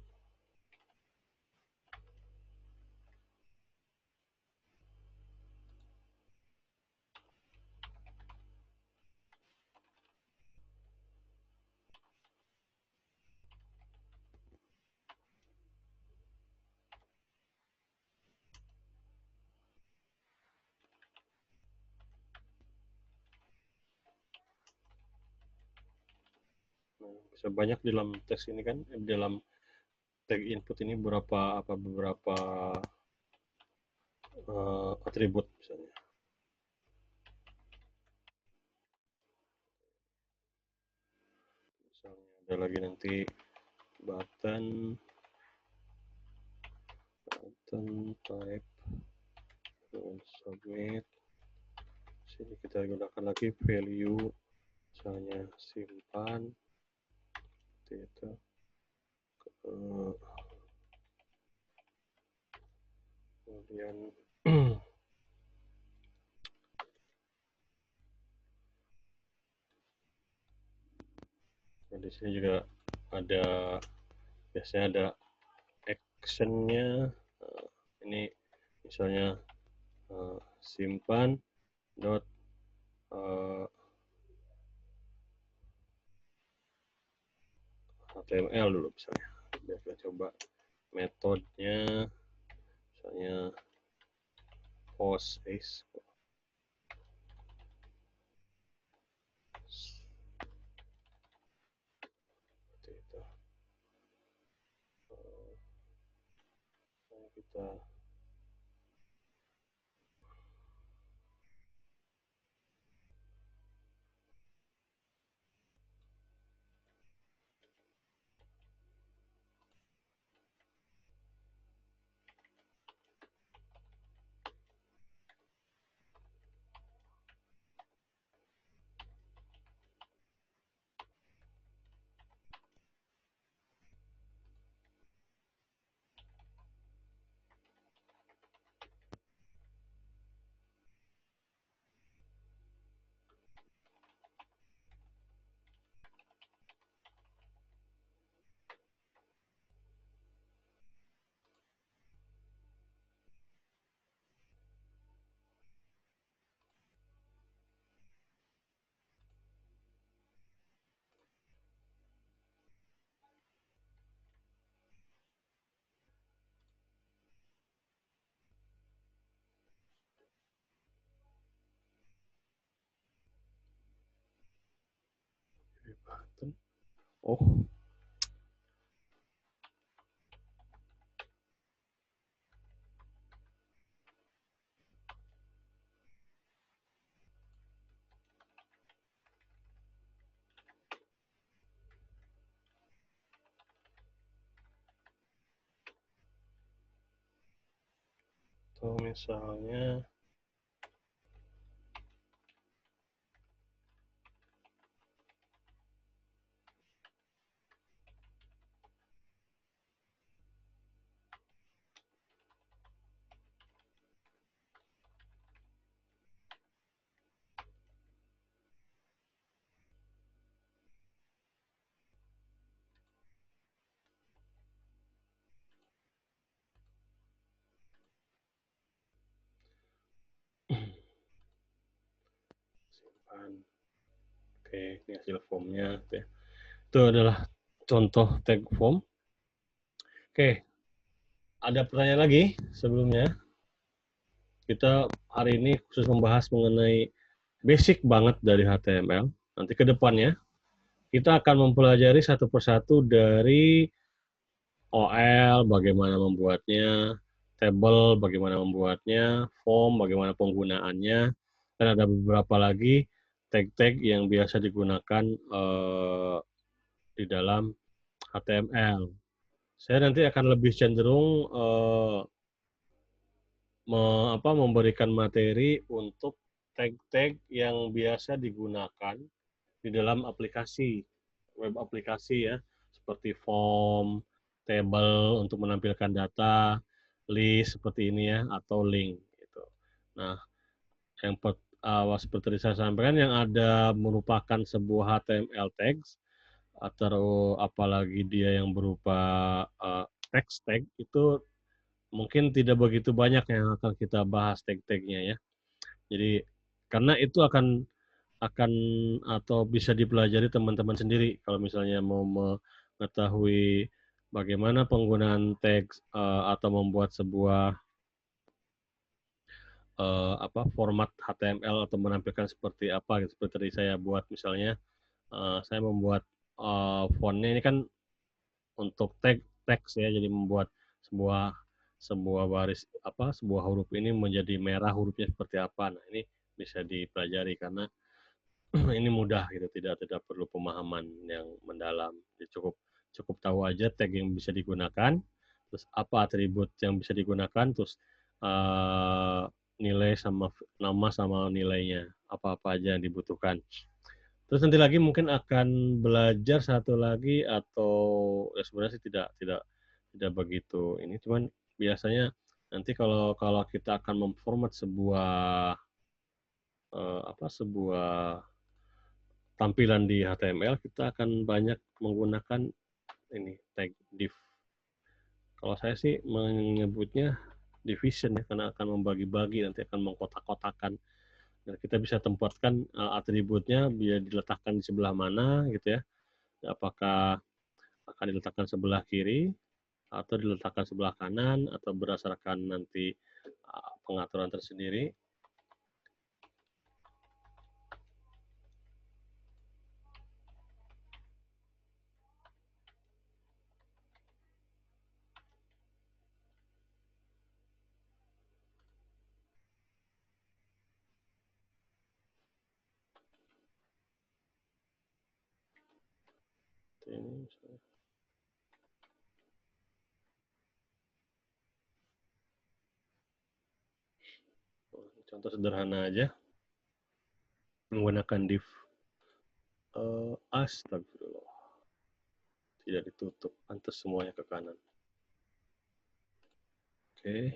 Bisa banyak di dalam teks ini kan, dalam tag input ini beberapa atribut misalnya. Misalnya ada lagi nanti button type submit. Sini kita gunakan lagi value, misalnya simpan itu. Kemudian di sini juga ada, biasanya ada actionnya. Ini misalnya simpan dot HTML dulu misalnya. Biar kita coba metodenya, misalnya post is seperti itu. Kita button. Oh, atau misalnya simpan. Oke, ini hasil formnya. Itu adalah contoh tag form. Oke, ada pertanyaan lagi sebelumnya. Kita hari ini khusus membahas mengenai basic banget dari HTML. Nanti ke depannya kita akan mempelajari satu persatu dari OL, bagaimana membuatnya, table, bagaimana membuatnya, form, bagaimana penggunaannya, dan ada beberapa lagi tag-tag yang biasa digunakan di dalam HTML. Saya nanti akan lebih cenderung memberikan materi untuk tag-tag yang biasa digunakan di dalam aplikasi, web aplikasi ya, seperti form, table untuk menampilkan data, list seperti ini ya, atau link gitu. Nah, yang seperti saya sampaikan, yang ada merupakan sebuah HTML tags atau apalagi dia yang berupa text tag, itu mungkin tidak begitu banyak yang akan kita bahas tag-tagnya ya. Jadi karena itu akan atau bisa dipelajari teman-teman sendiri kalau misalnya mau mengetahui bagaimana penggunaan tag atau membuat sebuah format HTML atau menampilkan seperti apa gitu. Seperti tadi saya buat misalnya saya membuat fontnya ini kan untuk teks ya, jadi membuat sebuah baris sebuah huruf ini menjadi merah, hurufnya seperti apa. Nah, ini bisa dipelajari karena ini mudah gitu, tidak perlu pemahaman yang mendalam. Jadi cukup tahu aja tag yang bisa digunakan, terus apa atribut yang bisa digunakan, terus nilai sama nama sama nilainya, apa aja yang dibutuhkan. Terus nanti lagi mungkin akan belajar satu lagi, atau ya sebenarnya sih tidak begitu ini, cuman biasanya nanti kalau kita akan memformat sebuah sebuah tampilan di HTML, kita akan banyak menggunakan ini tag div. Kalau saya sih menyebutnya division ya, karena akan membagi-bagi, nanti akan mengkotak-kotakan. Dan kita bisa tempatkan atributnya biar diletakkan di sebelah mana gitu ya. Apakah akan diletakkan sebelah kiri atau diletakkan sebelah kanan atau berdasarkan nanti pengaturan tersendiri. Ini contoh sederhana aja menggunakan div. Astagfirullah, tidak ditutup, pantas semuanya ke kanan. Oke.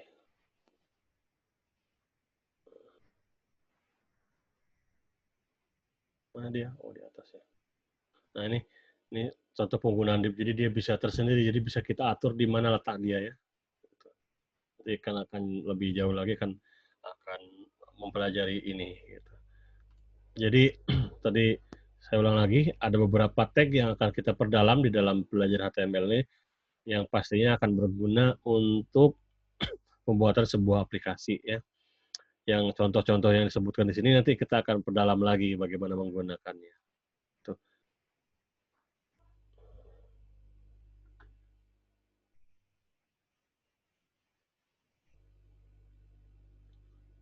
Mana dia? Oh, di atas ya. Nah, ini contoh penggunaan div. Jadi dia bisa tersendiri, jadi bisa kita atur di mana letak dia ya. Nanti akan lebih jauh lagi akan mempelajari ini gitu. Jadi tadi saya ulang lagi, ada beberapa tag yang akan kita perdalam di dalam belajar HTML ini, yang pastinya akan berguna untuk pembuatan sebuah aplikasi ya. Yang contoh-contoh yang disebutkan di sini nanti kita akan perdalam lagi bagaimana menggunakannya. Tuh.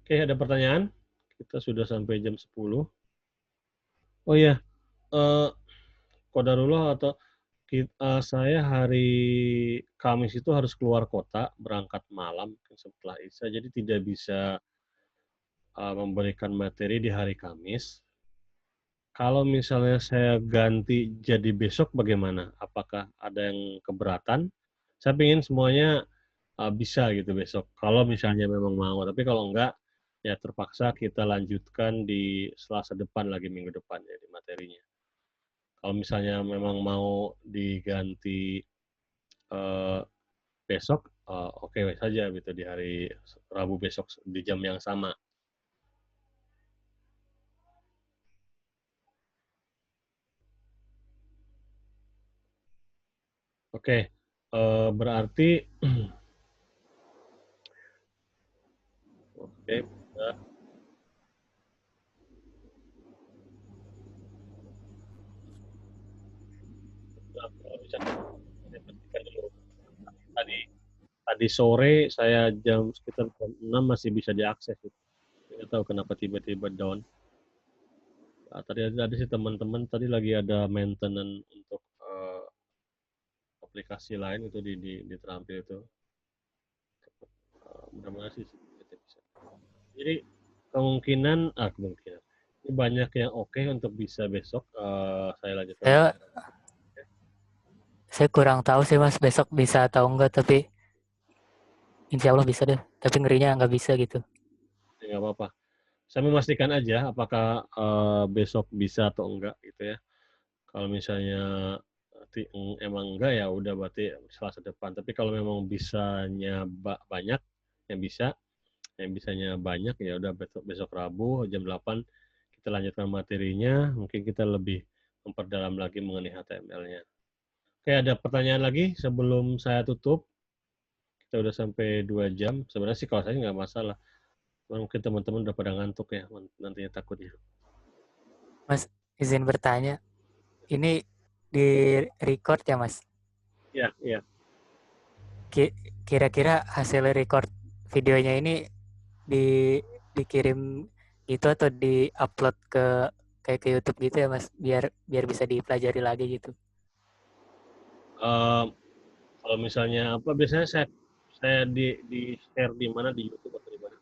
Oke, ada pertanyaan? Kita sudah sampai jam 10. Oh iya, qadarullah atau saya hari Kamis itu harus keluar kota, berangkat malam setelah Isya, jadi tidak bisa memberikan materi di hari Kamis. Kalau misalnya saya ganti jadi besok bagaimana? Apakah ada yang keberatan? Saya ingin semuanya bisa gitu besok. Kalau misalnya memang mau, tapi kalau enggak, ya terpaksa kita lanjutkan di Selasa depan lagi, minggu depan ya di materinya. Kalau misalnya memang mau diganti besok, oke saja gitu di hari Rabu besok di jam yang sama. Oke, berarti oke, bisa dulu. Tadi sore saya jam sekitar jam 6 masih bisa diakses. Tidak tahu kenapa tiba-tiba down. Tadi ada sih teman-teman tadi lagi ada maintenance untuk aplikasi lain itu di terampil itu. Mudah-mudahan sih kita bisa. Jadi kemungkinan ini banyak yang oke untuk bisa besok. Saya lanjutkan. Saya kurang tahu sih Mas besok bisa atau enggak, tapi insya Allah bisa deh. Tapi ngerinya nggak bisa gitu. Nggak apa-apa. Saya memastikan aja apakah besok bisa atau enggak gitu ya. Kalau misalnya emang enggak ya udah berarti Selasa depan. Tapi kalau memang bisanya banyak yang bisa, yang bisanya banyak ya udah besok Rabu jam 8 kita lanjutkan materinya. Mungkin kita lebih memperdalam lagi mengenai HTML-nya. Oke, ada pertanyaan lagi sebelum saya tutup. Kita udah sampai 2 jam. Sebenarnya sih kalau saya nggak masalah. Mungkin teman-teman udah pada ngantuk ya nantinya takutnya. Mas, izin bertanya. Ini di record ya Mas? Iya, iya. Kira-kira hasil record videonya ini dikirim gitu atau di-upload kayak ke YouTube gitu ya Mas, biar bisa dipelajari lagi gitu. Kalau misalnya apa biasanya saya di share di mana, di YouTube atau di mana?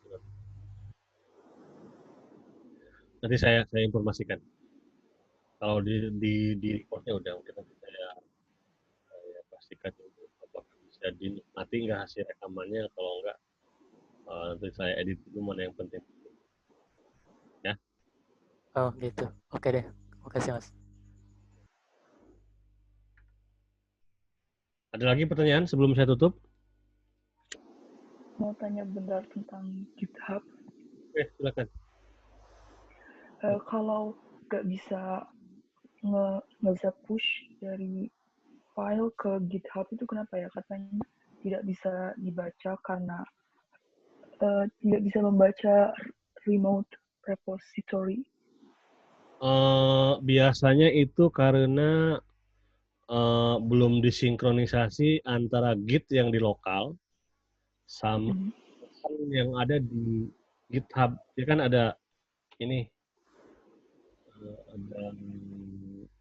Nanti saya informasikan. Kalau di recordnya udah mungkin nanti saya pastikan apakah bisa dinikmati nggak hasil rekamannya. Kalau enggak nanti saya edit dulu mana yang penting. Ya. Oh gitu. Oke deh. Makasih Mas. Ada lagi pertanyaan sebelum saya tutup? Mau tanya bentar tentang GitHub. Oke, silakan. Kalau nggak bisa push dari file ke GitHub itu kenapa ya? Katanya tidak bisa dibaca karena tidak bisa membaca remote repository. Biasanya itu karena belum disinkronisasi antara Git yang di lokal sama yang ada di GitHub. Ya kan ada ini ada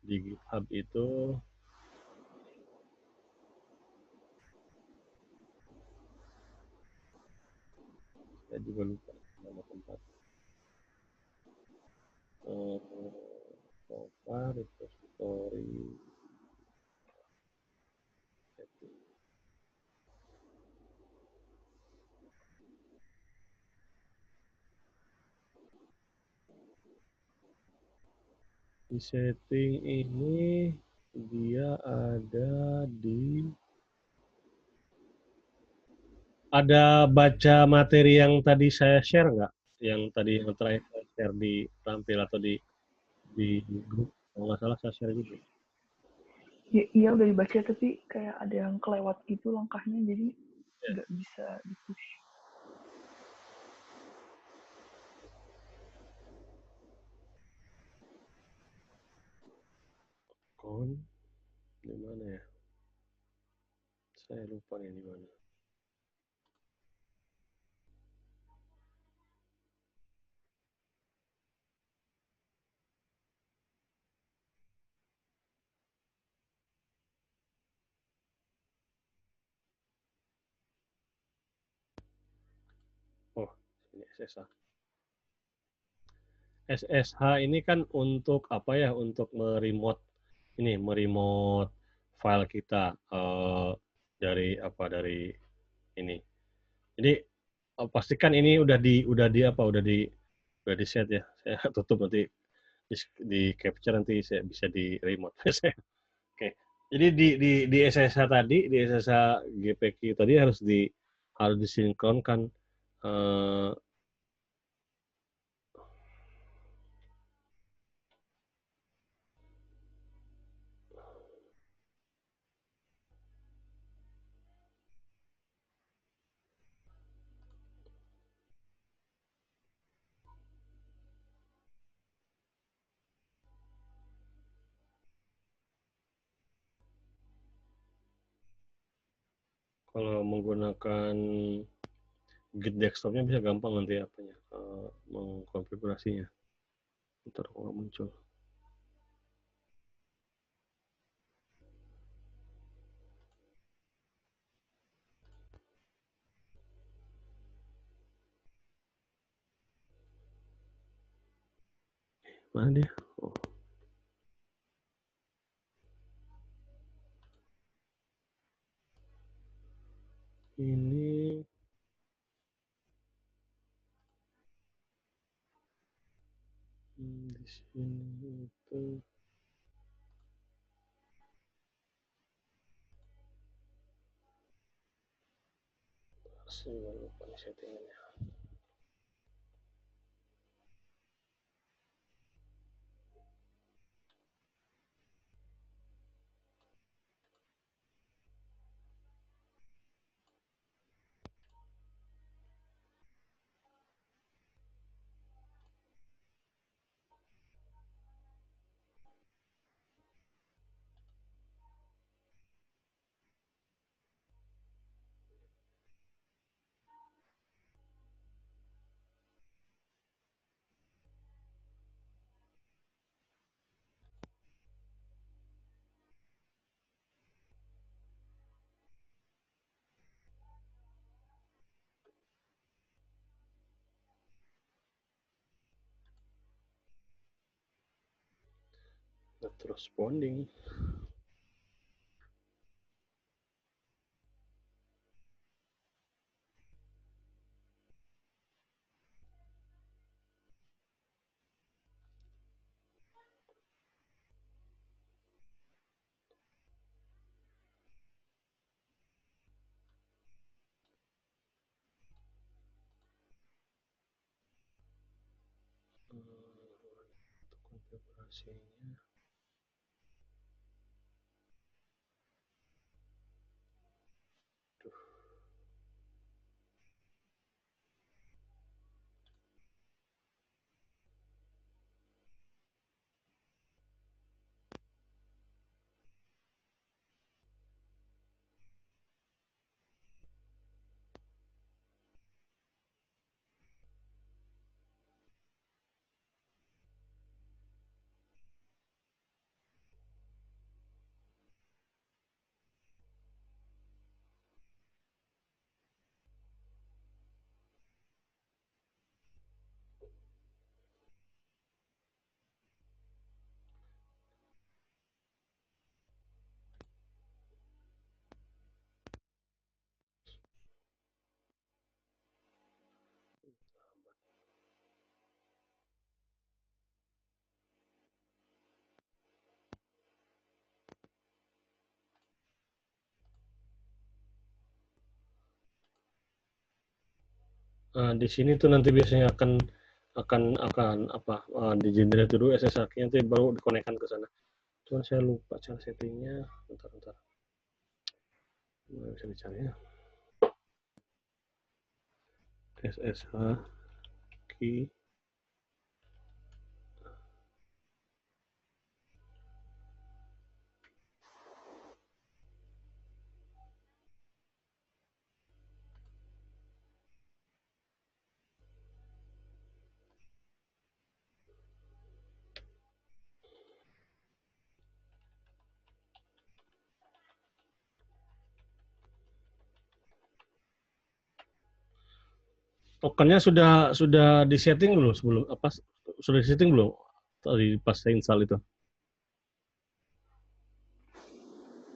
di GitHub itu saya juga lupa nama tempat. Repository. Di setting ini dia ada baca materi yang tadi saya share nggak? Yang tadi yang terakhir saya share di tampil atau di grup, kalau nggak salah saya share juga. Ya, iya udah dibaca tapi kayak ada yang kelewat gitu langkahnya jadi nggak bisa di-push. Di mana ya? Saya lupa nih di mana. Oh, ini SSH. SSH ini kan untuk apa ya? Untuk meremote file kita dari ini. Jadi pastikan ini udah di set ya. Saya tutup nanti di capture nanti saya bisa di remote. Oke. Jadi di SSH tadi, di SSH GPQ tadi harus disinkronkan kalau menggunakan Git desktopnya bisa gampang nanti apanya mengkonfigurasinya. Ntar kalau nggak muncul. Mana dia? Oh. Ini di sini itu masih lupa nih settingannya. Not responding. Konfigurasinya. Nah, di sini tuh nanti biasanya akan apa di generate dulu SSH-nya nanti baru dikonekkan ke sana. Cuman saya lupa cara settingnya. Bentar. Nggak bisa dicari ya. SSH key. Tokennya sudah disetting belum sebelum apa sudah disetting belum tadi pas saya install itu?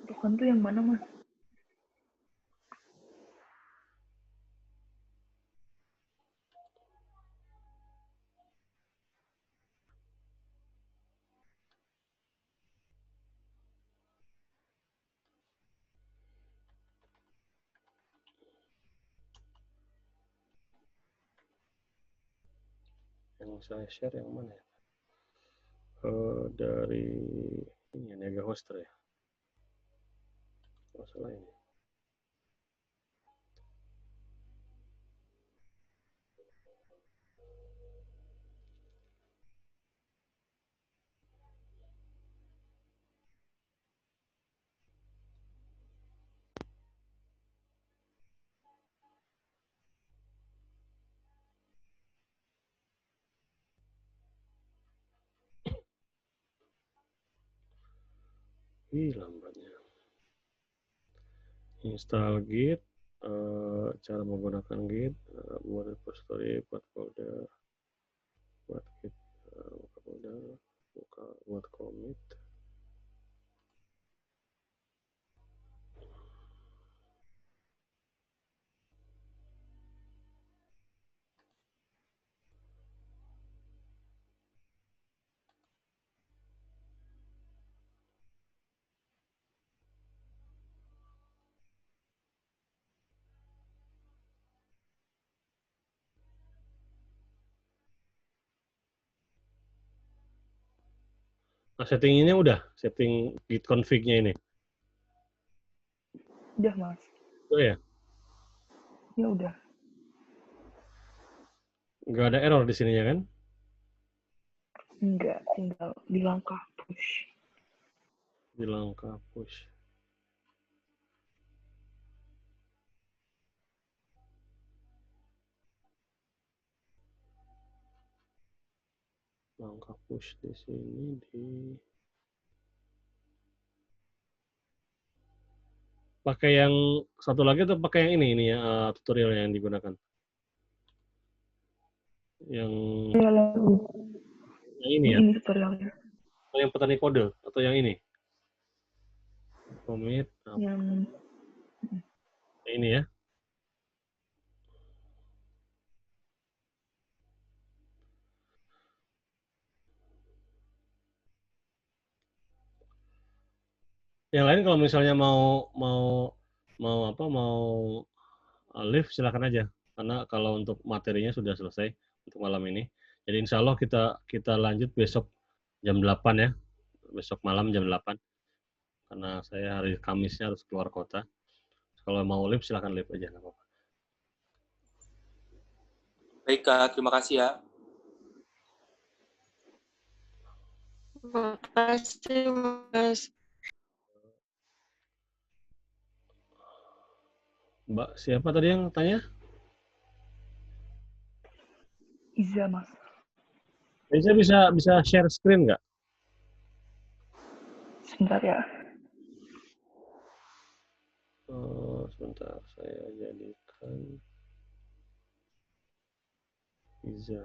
Token tuh yang mana, Mas? Yang saya share yang mana ya? Dari ini Niaga Hoster ya. Masalah ini. Lambatnya. Install Git, cara menggunakan Git, buat repository, buat folder, buat Git, buka folder. buka buat komit. Nah, settinginnya udah, setting git config-nya ini. Udah mas. Oh ya, Ya udah. nggak ada error di sininya kan? Enggak, tinggal di langkah push. Di langkah push. Langkah push di sini di pakai yang satu lagi atau pakai yang ini ya tutorial yang digunakan? Yang ini ya, Ini tutorialnya. yang petani kode atau yang ini? Commit Yang ini ya. Yang lain kalau misalnya mau live silakan aja. Karena kalau untuk materinya sudah selesai untuk malam ini. Jadi insya Allah kita lanjut besok jam 8 ya. Besok malam jam 8. Karena saya hari Kamisnya harus keluar kota. Kalau mau live silakan live aja, nggak apa-apa. Baik Kak, terima kasih ya. Makasih, Mas. Mbak, siapa tadi yang tanya? Iza mas. Saya bisa share screen nggak? Sebentar ya. Sebentar, saya jadikan Iza.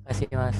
Makasih Mas.